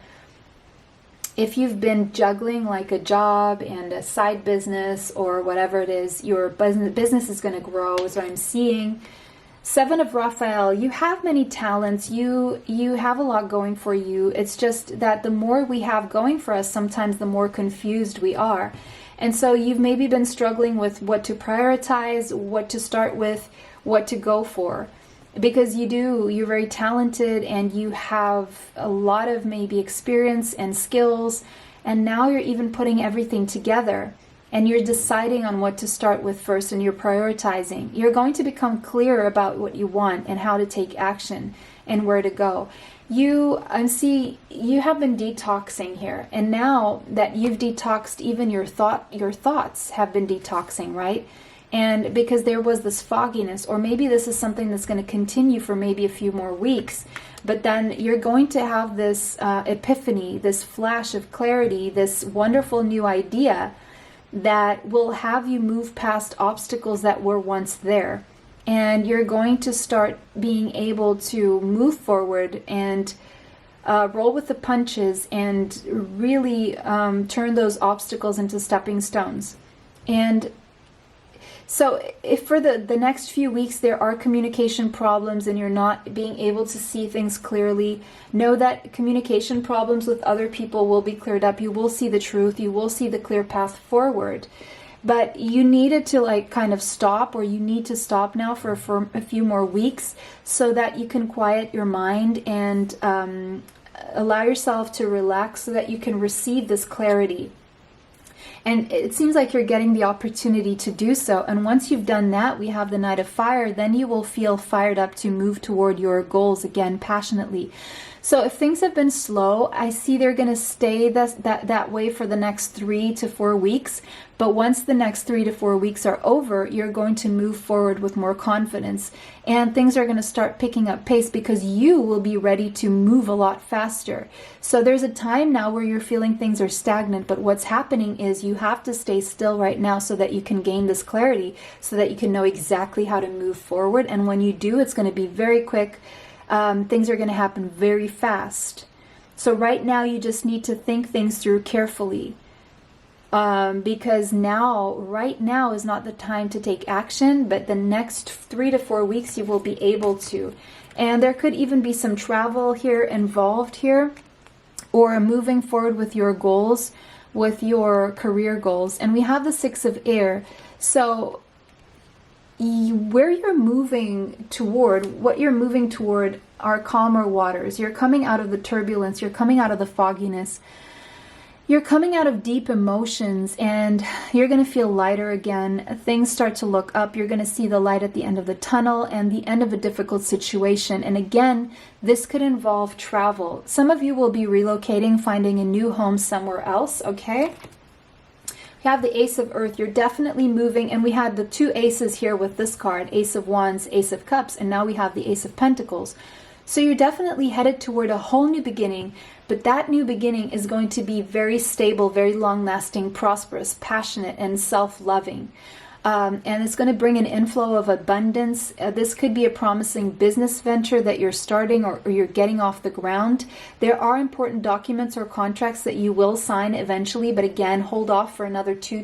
if you've been juggling like a job and a side business or whatever it is, your business is going to grow, is what I'm seeing. Seven of Raphael, you have many talents. You have a lot going for you. It's just that the more we have going for us, sometimes the more confused we are. And so you've maybe been struggling with what to prioritize, what to start with, what to go for. Because you're very talented and you have a lot of maybe experience and skills, and now you're even putting everything together and you're deciding on what to start with first, and you're prioritizing. You're going to become clear about what you want and how to take action and where to go. You have been detoxing here, and now that you've detoxed, even your thoughts have been detoxing, right? And because there was this fogginess, or maybe this is something that's going to continue for maybe a few more weeks, but then you're going to have this epiphany, this flash of clarity, this wonderful new idea that will have you move past obstacles that were once there. And you're going to start being able to move forward and roll with the punches and really turn those obstacles into stepping stones. And so if for the next few weeks there are communication problems and you're not being able to see things clearly, know that communication problems with other people will be cleared up. You will see the truth. You will see the clear path forward. But you needed to kind of stop, or you need to stop now for a few more weeks so that you can quiet your mind and allow yourself to relax so that you can receive this clarity. And it seems like you're getting the opportunity to do so. And once you've done that, we have the Knight of Fire, then you will feel fired up to move toward your goals again passionately. So if things have been slow, I see they're going to stay that way for the next 3 to 4 weeks. But once the next 3 to 4 weeks are over, you're going to move forward with more confidence. And things are going to start picking up pace because you will be ready to move a lot faster. So there's a time now where you're feeling things are stagnant. But what's happening is you have to stay still right now so that you can gain this clarity, so that you can know exactly how to move forward. And when you do, it's going to be very quick. Things are going to happen very fast. So right now you just need to think things through carefully, because right now is not the time to take action, but the next 3 to 4 weeks you will be able to. And there could even be some travel here involved here, or moving forward with your goals, with your career goals. And we have the Six of Air. So where you're moving toward, what you're moving toward are calmer waters. You're coming out of the turbulence. You're coming out of the fogginess. You're coming out of deep emotions, and you're going to feel lighter again. Things start to look up. You're going to see the light at the end of the tunnel and the end of a difficult situation. And again, this could involve travel. Some of you will be relocating, finding a new home somewhere else, okay? We have the Ace of Earth. You're definitely moving, and we had the 2 aces here with this card, Ace of Wands, Ace of Cups, and now we have the Ace of Pentacles. So you're definitely headed toward a whole new beginning, but that new beginning is going to be very stable, very long-lasting, prosperous, passionate, and self-loving. And it's going to bring an inflow of abundance. This could be a promising business venture that you're starting, or you're getting off the ground. There are important documents or contracts that you will sign eventually, but again, hold off for another 3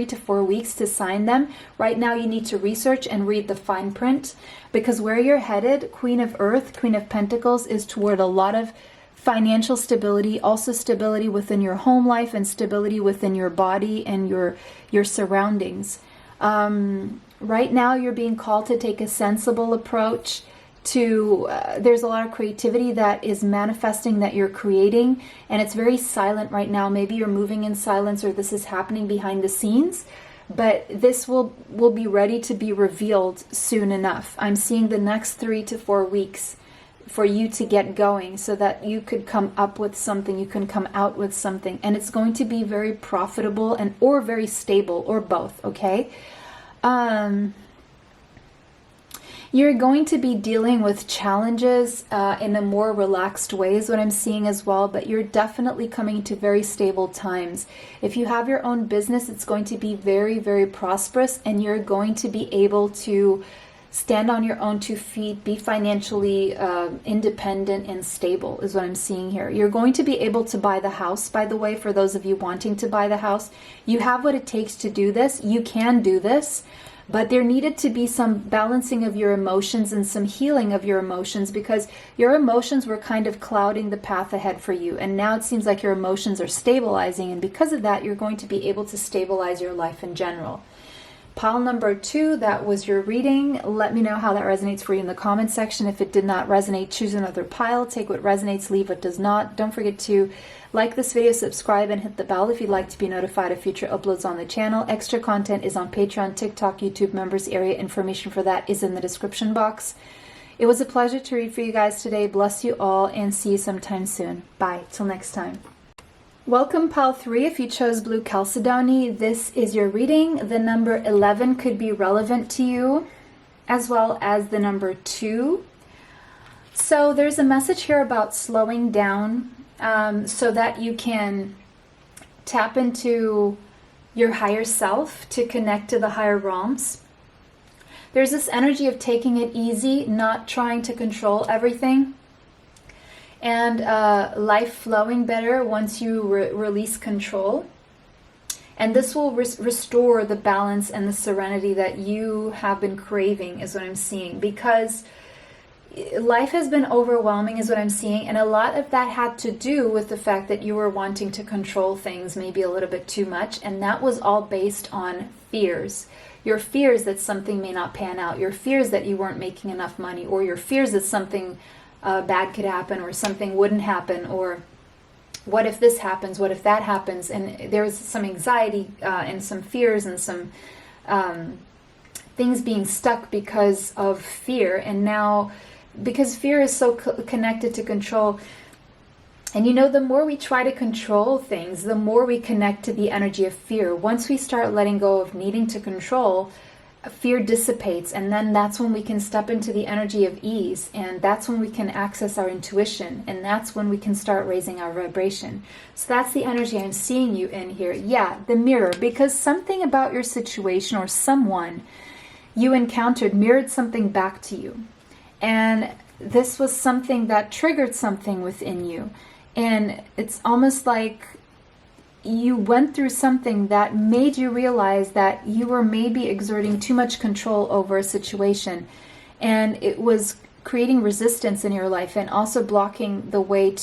to 4 weeks to sign them. Right now, you need to research and read the fine print, because where you're headed, Queen of Earth, Queen of Pentacles, is toward a lot of financial stability, also stability within your home life, and stability within your body and your surroundings. Right now you're being called to take a sensible approach to, there's a lot of creativity that is manifesting, that you're creating, and it's very silent right now. Maybe you're moving in silence, or this is happening behind the scenes, but this will be ready to be revealed soon enough. I'm seeing the next 3 to 4 weeks for you to get going, so that you could come up with something, you can come out with something, and it's going to be very profitable or very stable, or both, okay? You're going to be dealing with challenges in a more relaxed way is what I'm seeing as well, but you're definitely coming to very stable times. If you have your own business, it's going to be very, very prosperous, and you're going to be able to stand on your own 2 feet, be financially independent and stable is what I'm seeing here. You're going to be able to buy the house, by the way, for those of you wanting to buy the house. You have what it takes to do this. You can do this. But there needed to be some balancing of your emotions and some healing of your emotions, because your emotions were kind of clouding the path ahead for you. And now it seems like your emotions are stabilizing. And because of that, you're going to be able to stabilize your life in general. Pile number 2, that was your reading. Let me know how that resonates for you in the comment section. If it did not resonate, choose another pile. Take what resonates, leave what does not. Don't forget to like this video, subscribe, and hit the bell if you'd like to be notified of future uploads on the channel. Extra content is on Patreon, TikTok, YouTube members area. Information for that is in the description box. It was a pleasure to read for you guys today. Bless you all, and see you sometime soon. Bye. Till next time. Welcome, pile 3. If you chose blue Chalcedony, this is your reading. The number 11 could be relevant to you, as well as the number 2. So there's a message here about slowing down so that you can tap into your higher self to connect to the higher realms. There's this energy of taking it easy, not trying to control everything. And life flowing better once you release control. And this will restore the balance and the serenity that you have been craving, is what I'm seeing. Because life has been overwhelming, is what I'm seeing. And a lot of that had to do with the fact that you were wanting to control things maybe a little bit too much. And that was all based on fears. Your fears that something may not pan out. Your fears that you weren't making enough money. Or your fears that something bad could happen, or something wouldn't happen, or what if this happens, what if that happens. And there's some anxiety and some fears and some things being stuck because of fear. And now, because fear is so connected to control, and you know, the more we try to control things, the more we connect to the energy of fear. Once we start letting go of needing to control, fear dissipates, and then that's when we can step into the energy of ease, and that's when we can access our intuition, and that's when we can start raising our vibration. So that's the energy I'm seeing you in here. Yeah, the mirror, because something about your situation or someone you encountered mirrored something back to you, and this was something that triggered something within you. And it's almost like you went through something that made you realize that you were maybe exerting too much control over a situation, and it was creating resistance in your life and also blocking the way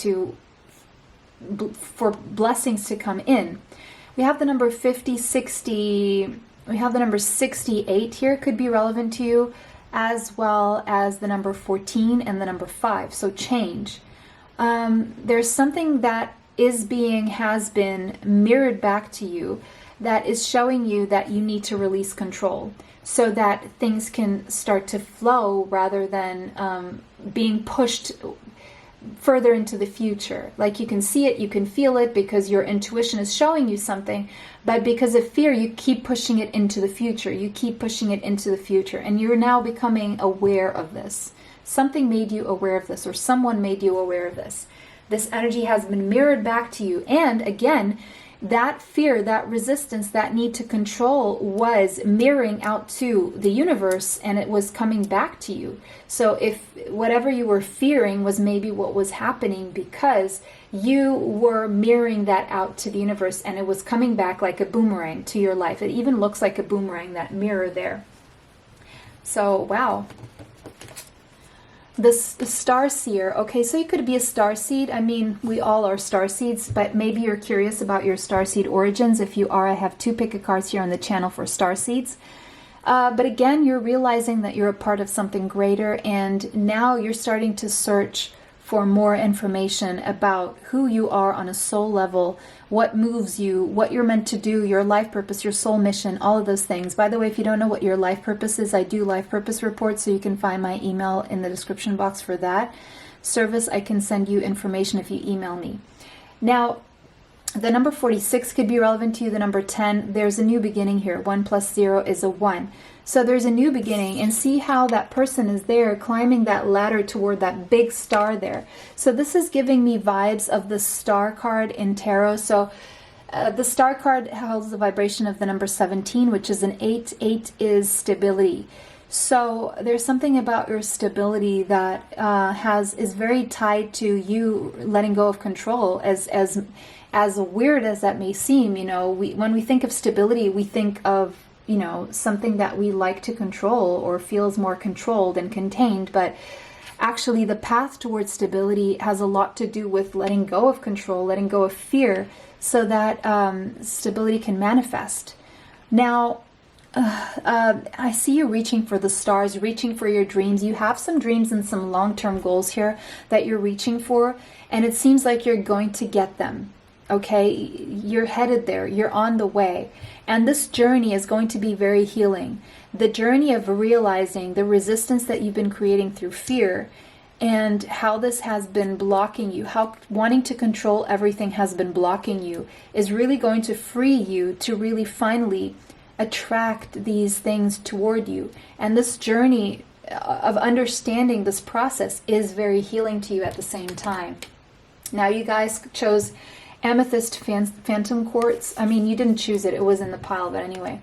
for blessings to come in. We have the number 50, 60, we have the number 68 here, could be relevant to you, as well as the number 14 and the number 5. So change. There's something that has been mirrored back to you that is showing you that you need to release control so that things can start to flow rather than being pushed further into the future. Like you can see it, you can feel it because your intuition is showing you something, but because of fear, you keep pushing it into the future. You keep pushing it into the future, and you're now becoming aware of this. Something made you aware of this, or someone made you aware of this. This energy has been mirrored back to you. And again, that fear, that resistance, that need to control was mirroring out to the universe, and it was coming back to you. So if whatever you were fearing was maybe what was happening because you were mirroring that out to the universe, and it was coming back like a boomerang to your life. It even looks like a boomerang, that mirror there. So, wow. The star seer. Okay, so you could be a star seed. I mean, we all are star seeds, but maybe you're curious about your star seed origins. If you are, I have 2 pick a cards here on the channel for star seeds. But again, you're realizing that you're a part of something greater, and now you're starting to search for more information about who you are on a soul level, what moves you, what you're meant to do, your life purpose, your soul mission, all of those things. By the way, if you don't know what your life purpose is, I do life purpose reports, so you can find my email in the description box for that service. I can send you information if you email me. Now, the number 46 could be relevant to you. The number 10, there's a new beginning here. 1 plus 0 is a 1. So there's a new beginning, and see how that person is there climbing that ladder toward that big star there. So this is giving me vibes of the star card in tarot. So the star card holds the vibration of the number 17, which is an 8. 8 is stability. So there's something about your stability that is very tied to you letting go of control. As weird as that may seem, you know, when we think of stability, we think of, you know, something that we like to control or feels more controlled and contained. But actually, the path towards stability has a lot to do with letting go of control, letting go of fear, so that stability can manifest. Now, I see you reaching for the stars, reaching for your dreams. You have some dreams and some long-term goals here that you're reaching for, and it seems like you're going to get them. Okay, you're headed there, you're on the way, and this journey is going to be very healing. The journey of realizing the resistance that you've been creating through fear, and how this has been blocking you, how wanting to control everything has been blocking you, is really going to free you to really finally attract these things toward you. And this journey of understanding this process is very healing to you at the same time. Now, you guys chose Amethyst Phantom Quartz. I mean, you didn't choose it, it was in the pile, but anyway.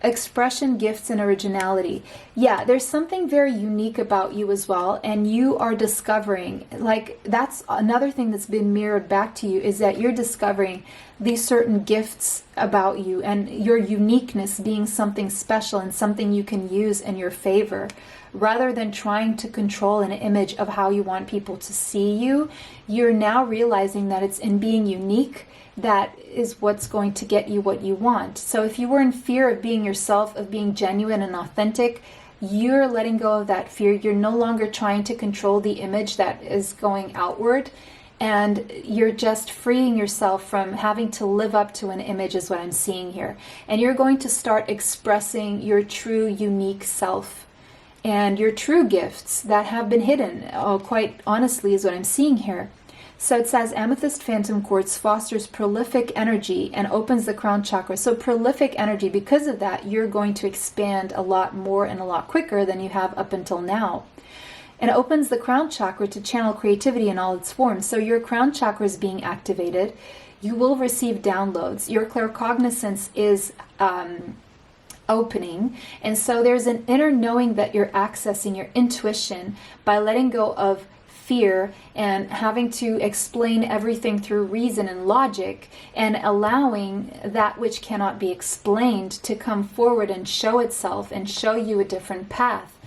Expression, gifts, and originality. Yeah, there's something very unique about you as well, and you are discovering, like, that's another thing that's been mirrored back to you, is that you're discovering these certain gifts about you and your uniqueness being something special and something you can use in your favor. Rather than trying to control an image of how you want people to see you, you're now realizing that it's in being unique that is what's going to get you what you want. So if you were in fear of being yourself, of being genuine and authentic, you're letting go of that fear. You're no longer trying to control the image that is going outward, and you're just freeing yourself from having to live up to an image, is what I'm seeing here. And you're going to start expressing your true, unique self and your true gifts that have been hidden, quite honestly, is what I'm seeing here. So it says Amethyst Phantom Quartz fosters prolific energy and opens the crown chakra. So prolific energy, because of that, you're going to expand a lot more and a lot quicker than you have up until now. And it opens the crown chakra to channel creativity in all its forms. So your crown chakra is being activated. You will receive downloads. Your claircognizance is opening, and so there's an inner knowing that you're accessing, your intuition, by letting go of fear and having to explain everything through reason and logic, and allowing that which cannot be explained to come forward and show itself and show you a different path.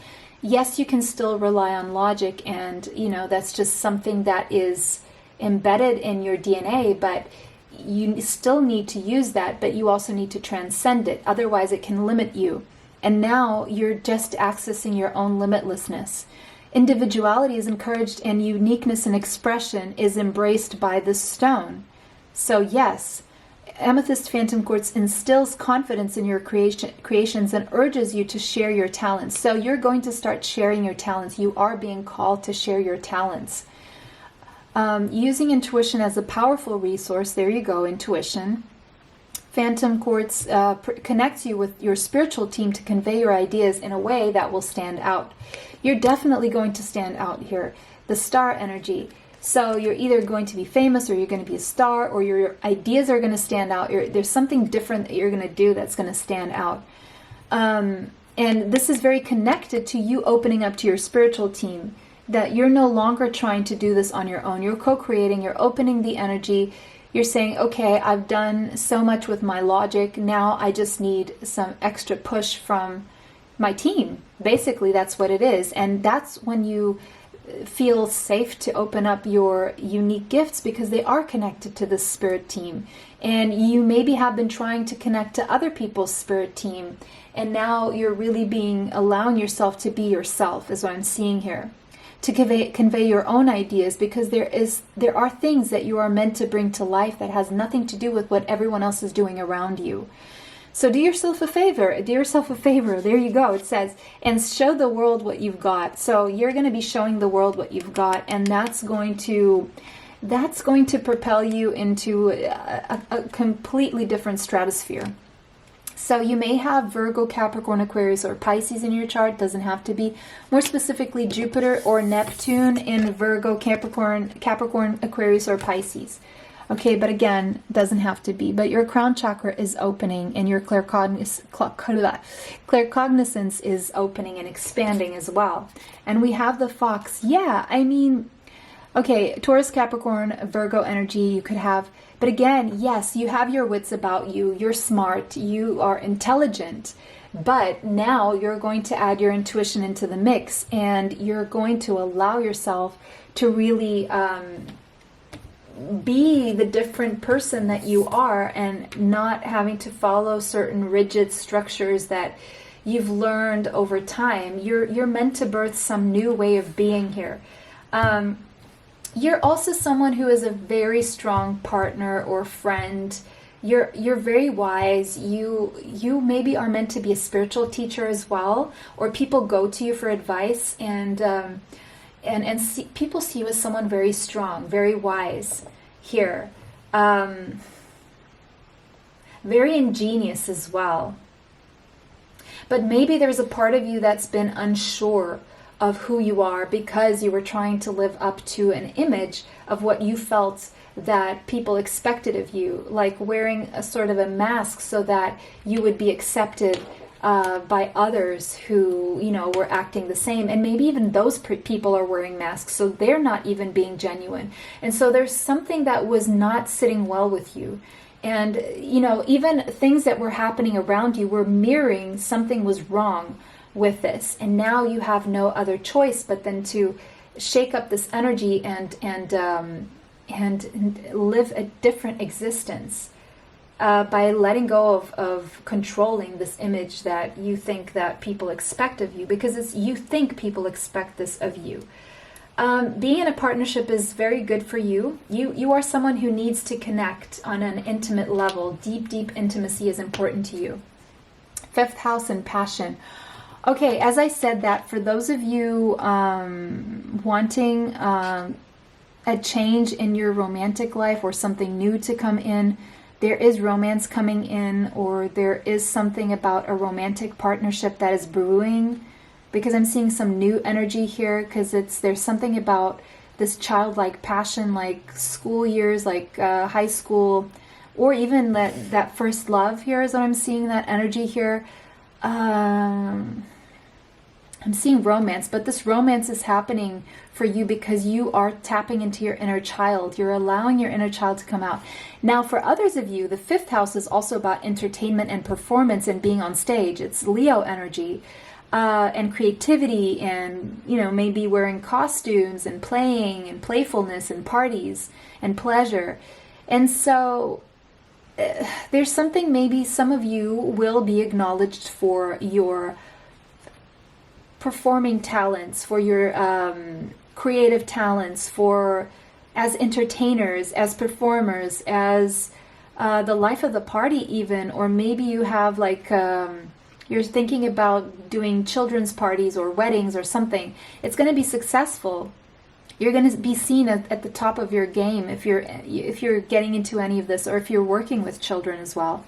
Yes, you can still rely on logic, and you know, that's just something that is embedded in your DNA, but you still need to use that, but you also need to transcend it. Otherwise, it can limit you. And now you're just accessing your own limitlessness. Individuality is encouraged, and uniqueness and expression is embraced by this stone. So yes, Amethyst Phantom Quartz instills confidence in your creations and urges you to share your talents. So you're going to start sharing your talents. You are being called to share your talents. Using intuition as a powerful resource, there you go, intuition. Phantom Quartz connects you with your spiritual team to convey your ideas in a way that will stand out. You're definitely going to stand out here. The star energy. So you're either going to be famous, or you're going to be a star, or your ideas are going to stand out. There's something different that you're going to do that's going to stand out. And this is very connected to you opening up to your spiritual team, that you're no longer trying to do this on your own. You're co-creating, you're opening the energy. You're saying, okay, I've done so much with my logic. Now I just need some extra push from my team. Basically, that's what it is. And that's when you feel safe to open up your unique gifts, because they are connected to the spirit team. And you maybe have been trying to connect to other people's spirit team. And now you're really allowing yourself to be yourself, is what I'm seeing here. To convey your own ideas, because there are things that you are meant to bring to life that has nothing to do with what everyone else is doing around you. So do yourself a favor. Do yourself a favor. There you go. It says, and show the world what you've got. So you're going to be showing the world what you've got, and that's going to propel you into a completely different stratosphere. So you may have Virgo, Capricorn, Aquarius, or Pisces in your chart. Doesn't have to be. More specifically, Jupiter or Neptune in Virgo, Capricorn, Aquarius, or Pisces. Okay, but again, doesn't have to be. But your crown chakra is opening, and your claircognizance is opening and expanding as well. And we have the fox. Yeah, I mean, okay, Taurus, Capricorn, Virgo energy you could have. But again, yes, you have your wits about you. You're smart. You are intelligent. But now you're going to add your intuition into the mix, and you're going to allow yourself to really be the different person that you are, and not having to follow certain rigid structures that you've learned over time. You're meant to birth some new way of being here. You're also someone who is a very strong partner or friend. You're very wise. You maybe are meant to be a spiritual teacher as well, or people go to you for advice, and people see you as someone very strong, very wise here. Very ingenious as well. But maybe there's a part of you that's been unsure of who you are because you were trying to live up to an image of what you felt that people expected of you, like wearing a sort of a mask so that you would be accepted by others who, you know, were acting the same. And maybe even those people are wearing masks, so they're not even being genuine. And so there's something that was not sitting well with you. And, you know, even things that were happening around you were mirroring something was wrong with this. And now you have no other choice but then to shake up this energy and live a different existence by letting go of controlling this image that you think that people expect of you, because you think people expect this of you. Being in a partnership is very good for you. You are someone who needs to connect on an intimate level. Deep intimacy is important to you. Fifth house and passion. Okay, as I said that, for those of you wanting a change in your romantic life or something new to come in, there is romance coming in, or there is something about a romantic partnership that is brewing, because I'm seeing some new energy here, because there's something about this childlike passion, like school years, like high school, or even that first love here is what I'm seeing, that energy here. I'm seeing romance, but this romance is happening for you because you are tapping into your inner child. You're allowing your inner child to come out. Now, for others of you, the fifth house is also about entertainment and performance and being on stage. It's Leo energy and creativity, and, you know, maybe wearing costumes and playing and playfulness and parties and pleasure. And so there's something, maybe some of you will be acknowledged for your performing talents, for your creative talents, for as entertainers, as performers, as the life of the party even. Or maybe you have like you're thinking about doing children's parties or weddings or something. It's going to be successful. You're going to be seen at the top of your game if you're getting into any of this, or if you're working with children as well.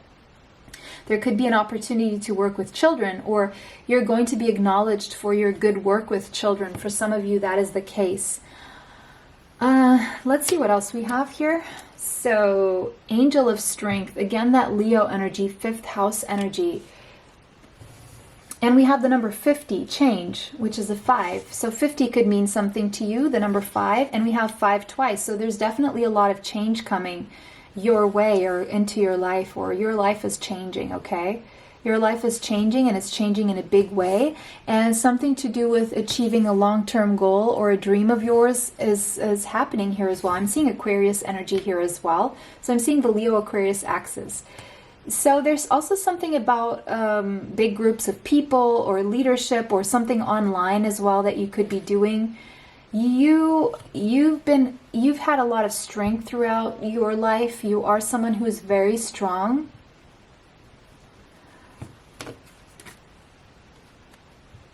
There could be an opportunity to work with children, or you're going to be acknowledged for your good work with children. For some of you, that is the case. Let's see what else we have here. So, Angel of Strength. Again, that Leo energy, fifth house energy. And we have the number 50, change, which is a 5. So 50 could mean something to you, the number 5. And we have 5 twice. So there's definitely a lot of change coming your way or into your life, or your life is changing, okay? Your life is changing, and it's changing in a big way, and something to do with achieving a long-term goal or a dream of yours is happening here as well. I'm seeing Aquarius energy here as well. So I'm seeing the Leo Aquarius axis. So there's also something about big groups of people or leadership or something online as well that you could be doing. You've had a lot of strength throughout your life. You are someone who is very strong.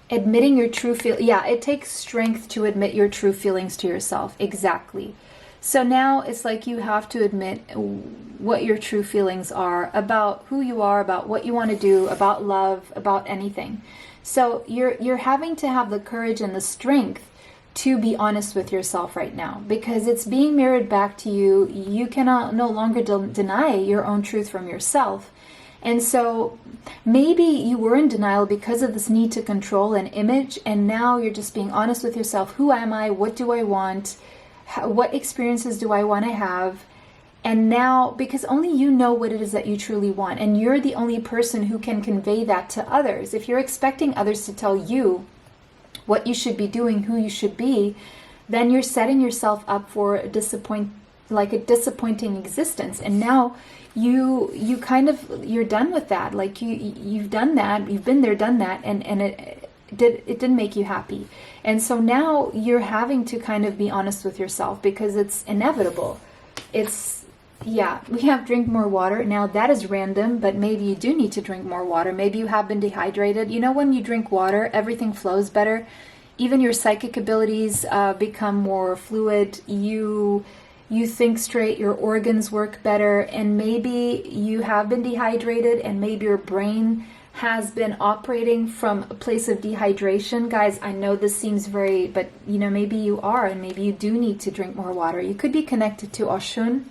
Admitting your true it takes strength to admit your true feelings to yourself. Exactly. So now it's like you have to admit what your true feelings are about who you are, about what you want to do, about love, about anything. So you're having to have the courage and the strength to be honest with yourself right now, because it's being mirrored back to you. You cannot no longer deny your own truth from yourself. And so maybe you were in denial because of this need to control an image, and now you're just being honest with yourself. Who am I? What do I want? What experiences do I want to have? And now, because only you know what it is that you truly want, and you're the only person who can convey that to others. If you're expecting others to tell you what you should be doing, who you should be, then you're setting yourself up for a disappointing existence. And now you kind of, you're done with that. Like you've done that, you've been there, done that, and it didn't make you happy. And so now you're having to kind of be honest with yourself, because it's inevitable. Yeah, we have drink more water. Now that is random, but maybe you do need to drink more water. Maybe you have been dehydrated. You know, when you drink water, everything flows better. Even your psychic abilities become more fluid. You think straight, your organs work better, and maybe you have been dehydrated, and maybe your brain has been operating from a place of dehydration. Guys, I know this seems but you know, maybe you are, and maybe you do need to drink more water. You could be connected to Oshun.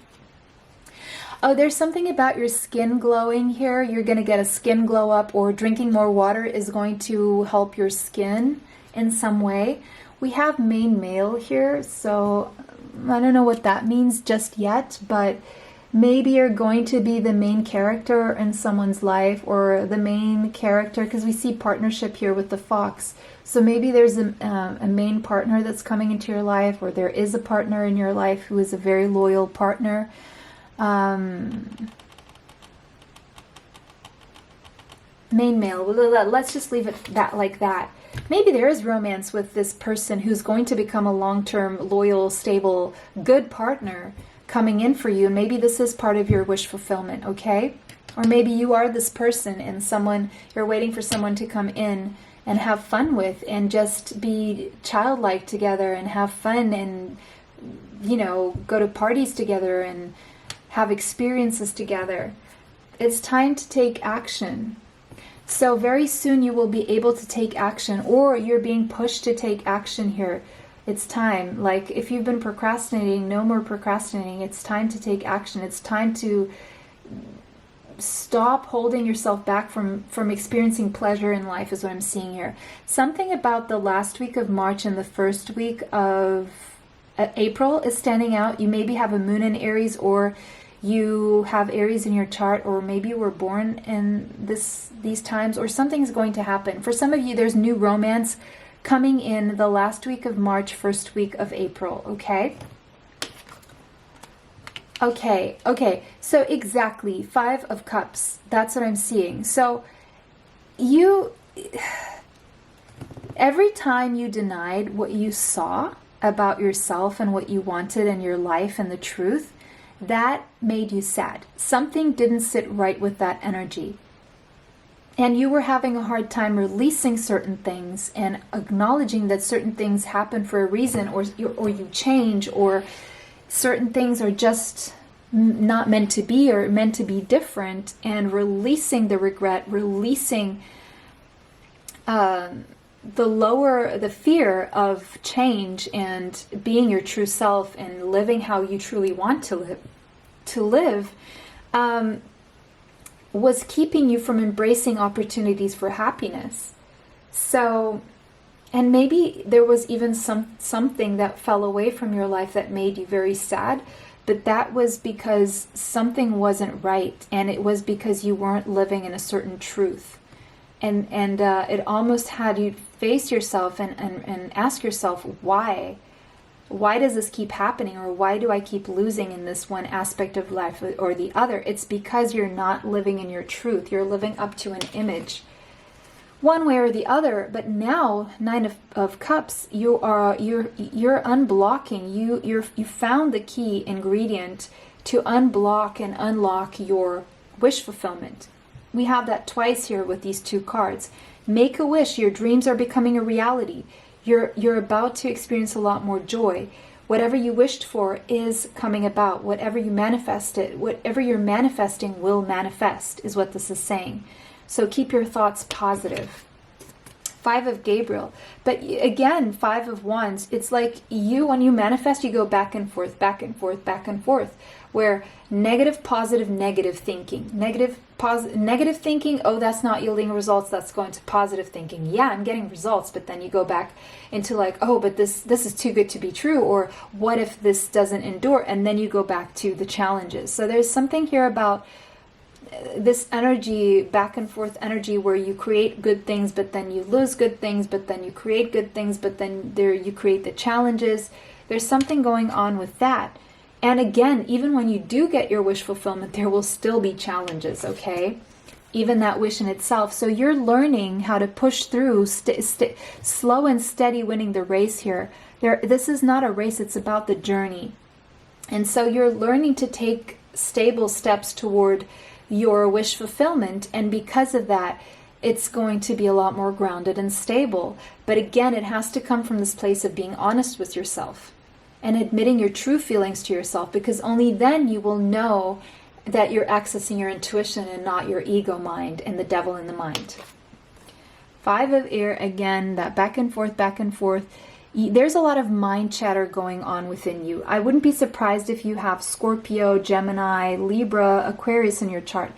Oh, there's something about your skin glowing here. You're going to get a skin glow up, or drinking more water is going to help your skin in some way. We have main male here, so I don't know what that means just yet, but maybe you're going to be the main character in someone's life, or the main character, because we see partnership here with the fox. So maybe there's a main partner that's coming into your life, or there is a partner in your life who is a very loyal partner. Main male, let's just leave it like that. Maybe there is romance with this person who's going to become a long-term, loyal, stable, good partner coming in for you. And maybe this is part of your wish fulfillment, okay? Or maybe you are this person, and you're waiting for someone to come in and have fun with, and just be childlike together, and have fun, and, you know, go to parties together, and have experiences together. It's time to take action. So very soon you will be able to take action, or you're being pushed to take action here. It's time. Like, if you've been procrastinating, no more procrastinating. It's time to take action. It's time to stop holding yourself back from experiencing pleasure in life, is what I'm seeing here. Something about the last week of March and the first week of April is standing out. You maybe have a moon in Aries, or you have Aries in your chart, or maybe you were born in these times, or something's going to happen. For some of you, there's new romance coming in the last week of March, first week of April, okay? Okay, so exactly, 5 of Cups, that's what I'm seeing. So every time you denied what you saw about yourself and what you wanted in your life and the truth, that made you sad. Something didn't sit right with that energy. And you were having a hard time releasing certain things and acknowledging that certain things happen for a reason, or you change, or certain things are just not meant to be, or meant to be different, and releasing the regret, releasing the fear of change, and being your true self, and living how you truly want to live, was keeping you from embracing opportunities for happiness. So, and maybe there was even something that fell away from your life that made you very sad, but that was because something wasn't right, and it was because you weren't living in a certain truth. And it almost had you face yourself and ask yourself, why? Why does this keep happening? Or why do I keep losing in this one aspect of life or the other? It's because you're not living in your truth. You're living up to an image, one way or the other. But now, 9 of Cups, you're unblocking. You found the key ingredient to unblock and unlock your wish fulfillment. We have that twice here with these 2 cards. Make a wish. Your dreams are becoming a reality. You're about to experience a lot more joy. Whatever you wished for is coming about. Whatever you manifested, whatever you're manifesting will manifest, is what this is saying. So keep your thoughts positive. Five of Gabriel. But again, Five of Wands, it's like you, when you manifest, you go back and forth, back and forth, back and forth, where negative, positive, negative thinking. Negative thinking, oh, that's not yielding results, that's going to positive thinking. Yeah, I'm getting results, but then you go back into like, oh, but this is too good to be true, or what if this doesn't endure? And then you go back to the challenges. So there's something here about this energy, back and forth energy, where you create good things, but then you lose good things, but then you create good things, but then you create the challenges. There's something going on with that. And again, even when you do get your wish fulfillment, there will still be challenges, okay? Even that wish in itself. So you're learning how to push through, slow and steady, winning the race here. This is not a race, it's about the journey. And so you're learning to take stable steps toward your wish fulfillment, and because of that, it's going to be a lot more grounded and stable. But again, it has to come from this place of being honest with yourself and admitting your true feelings to yourself, because only then you will know that you're accessing your intuition and not your ego mind and the devil in the mind. Five of Air, again, that back and forth, back and forth. There's a lot of mind chatter going on within you. I wouldn't be surprised if you have Scorpio, Gemini, Libra, Aquarius in your chart,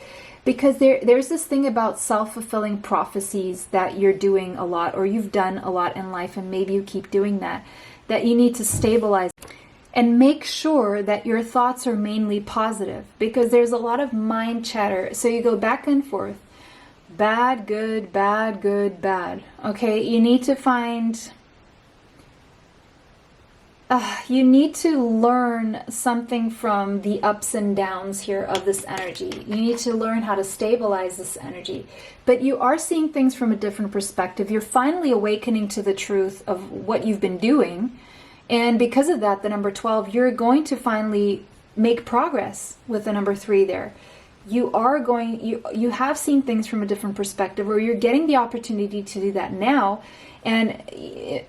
because there's this thing about self-fulfilling prophecies that you're doing a lot, or you've done a lot in life, and maybe you keep doing that you need to stabilize and make sure that your thoughts are mainly positive, because there's a lot of mind chatter. So you go back and forth, bad, good, bad, good, bad. Okay, you need to find... you need to learn something from the ups and downs here of this energy. You need to learn how to stabilize this energy. But you are seeing things from a different perspective. You're finally awakening to the truth of what you've been doing. And because of that, the number 12, you're going to finally make progress with the number 3 there. You have seen things from a different perspective, or you're getting the opportunity to do that now. And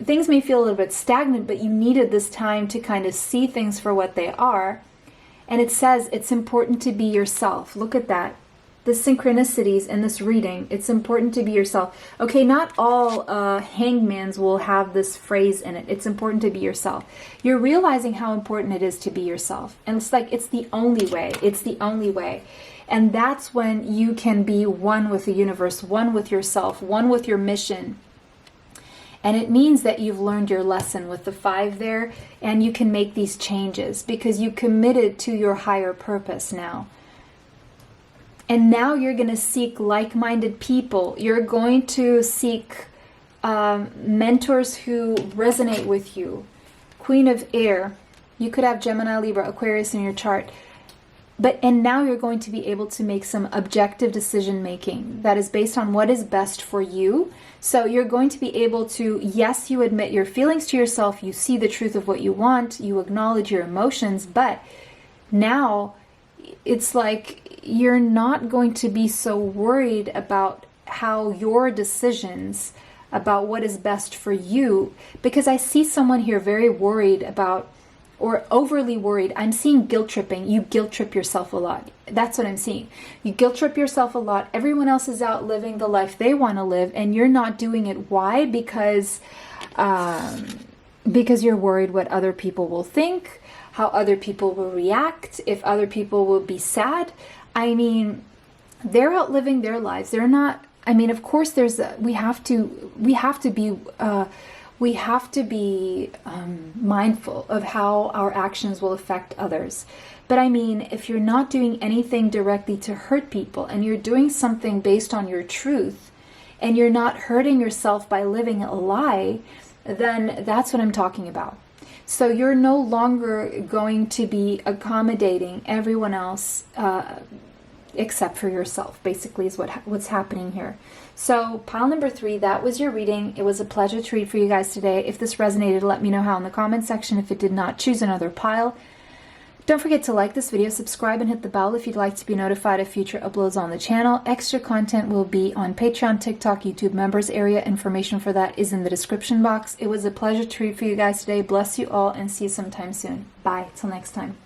things may feel a little bit stagnant, but you needed this time to kind of see things for what they are. And it says it's important to be yourself. Look at that. The synchronicities in this reading. It's important to be yourself. Okay, not all hangmans will have this phrase in it. It's important to be yourself. You're realizing how important it is to be yourself. And it's like, it's the only way. It's the only way. And that's when you can be one with the universe, one with yourself, one with your mission. And it means that you've learned your lesson with the 5 there, and you can make these changes because you committed to your higher purpose now. And now you're going to seek like-minded people. You're going to seek mentors who resonate with you. Queen of Air. You could have Gemini, Libra, Aquarius in your chart. And now you're going to be able to make some objective decision making that is based on what is best for you. So you're going to be able to, yes, you admit your feelings to yourself, you see the truth of what you want, you acknowledge your emotions, but now it's like you're not going to be so worried about how your decisions about what is best for you, because I see someone here very worried about, or overly worried. I'm seeing guilt tripping. You guilt trip yourself a lot. That's what I'm seeing. You guilt trip yourself a lot. Everyone else is out living the life they want to live, and you're not doing it. Why? Because you're worried what other people will think, how other people will react, if other people will be sad. I mean, they're out living their lives. They're not. I mean, of course, we have to be mindful of how our actions will affect others. But I mean, if you're not doing anything directly to hurt people, and you're doing something based on your truth, and you're not hurting yourself by living a lie, then that's what I'm talking about. So you're no longer going to be accommodating everyone else except for yourself, basically, is what's happening here. So pile number 3, that was your reading. It was a pleasure to read for you guys today. If this resonated, let me know how in the comment section. If it did not, choose another pile. Don't forget to like this video, subscribe, and hit the bell if you'd like to be notified of future uploads on the channel. Extra content will be on Patreon, TikTok, YouTube members area. Information for that is in the description box. It was a pleasure to read for you guys today. Bless you all, and see you sometime soon. Bye. Till next time.